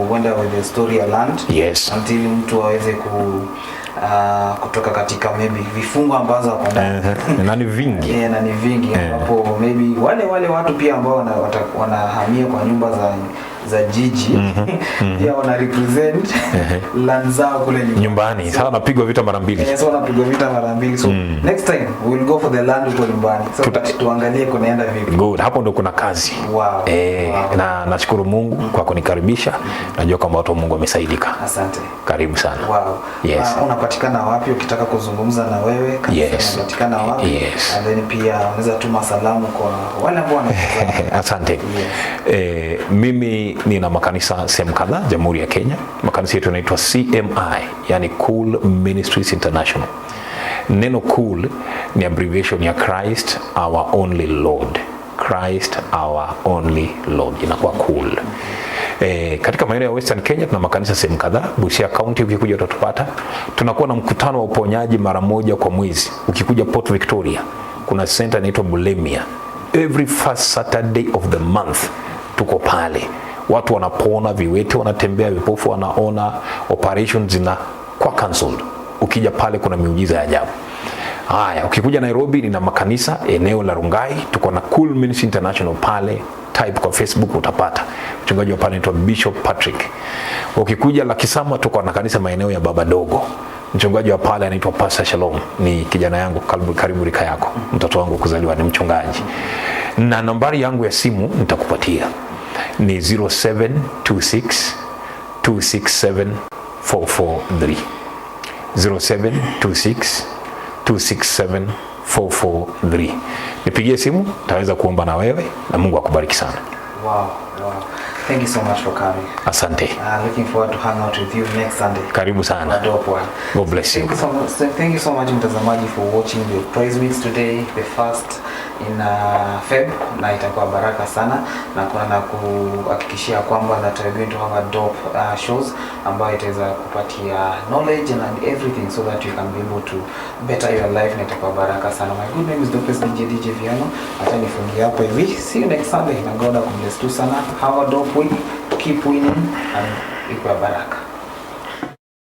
kuenda with the story ya land. Yes. Until mtu aweze kutoka katika maybe vifungo ambazo hapo ndani. Na ni vingi. Na ni vingi ambapo maybe wale watu pia ambao wanahamia kwa nyumba za jiji pia wana represent land zao kule nyumbani. Sasa wanapigwa vita mara mbili. Sasa wanapigwa vita mara mbili. So next time we will go for the land huko nyumbani. So tuangalie kunaenda vipi. Good. Hapo ndo kuna kazi. Wow. Na nashukuru Mungu kwa kunikaribisha. Najua kwamba watu wa Mungu wamesaidika. Asante. Karibu sana. Wow. Yes. Unapatikana wapi ukitaka kuzungumza na wewe? Yes. Unapatikana wapi? Yes. And then pia unaweza tuma salamu kwa wale ambao wanatazama. Asante. Mimi nina makanisa sehemu kadhaa Jamhuri ya Kenya. Makanisa yetu yanaitwa CMI, yani Cool Ministries International. Neno cool ni abbreviation ya Christ Our Only Lord. Christ Our Only Lord. Inakuwa cool. Katika maeneo ya Western Kenya tuna makanisa sehemu kadhaa. Busia County ukikuja utatupata. Tunakuwa na mkutano wa uponyaji mara moja kwa mwezi. Ukikuja Port Victoria kuna center inaitwa Bulemia. Every first Saturday of the month tuko pale. Watu wanapona, viwete wanatembea, vipofu wanaona, operations zinakuwa cancelled. Ukija pale kuna miujiza ya ajabu. Haya, ukikuja Nairobi nina makanisa eneo la Rungai, tuko na Cool Ministry International pale. Type kwa Facebook utapata. Mchungaji wa pale anaitwa Bishop Patrick. Ukikuja Lakisama tuko na kanisa maeneo ya Baba Dogo. Mchungaji wa pale anaitwa Pastor Shalom, ni kijana yangu karibu rika yako. Mtoto wangu kuzaliwa ni mchungaji. Na nambari yangu ya simu nitakupatia. Ni 0726 267 443. 0726 267 443. Nipigie simu, nitaweza kuomba na wewe na Mungu akubariki sana. Wow. Thank you so much for coming. Asante. Looking forward to hang out with you next Sunday. Karibu sana. God bless you. Thank you so much mtazamaji for watching the Praise Mix today, the first in Feb, na itakuwa baraka sana na kuna kuhakikishia kwamba that we're going to have a dope shows ambayo itaweza kupatia knowledge and everything so that you can be able to better your life, na itakuwa baraka sana. My good name is Dr. DJ Viano. Acha nifungie hapo hivi. See you next Sunday na God bless tu sana. Have a dope week. Keep winning and ikuwa baraka.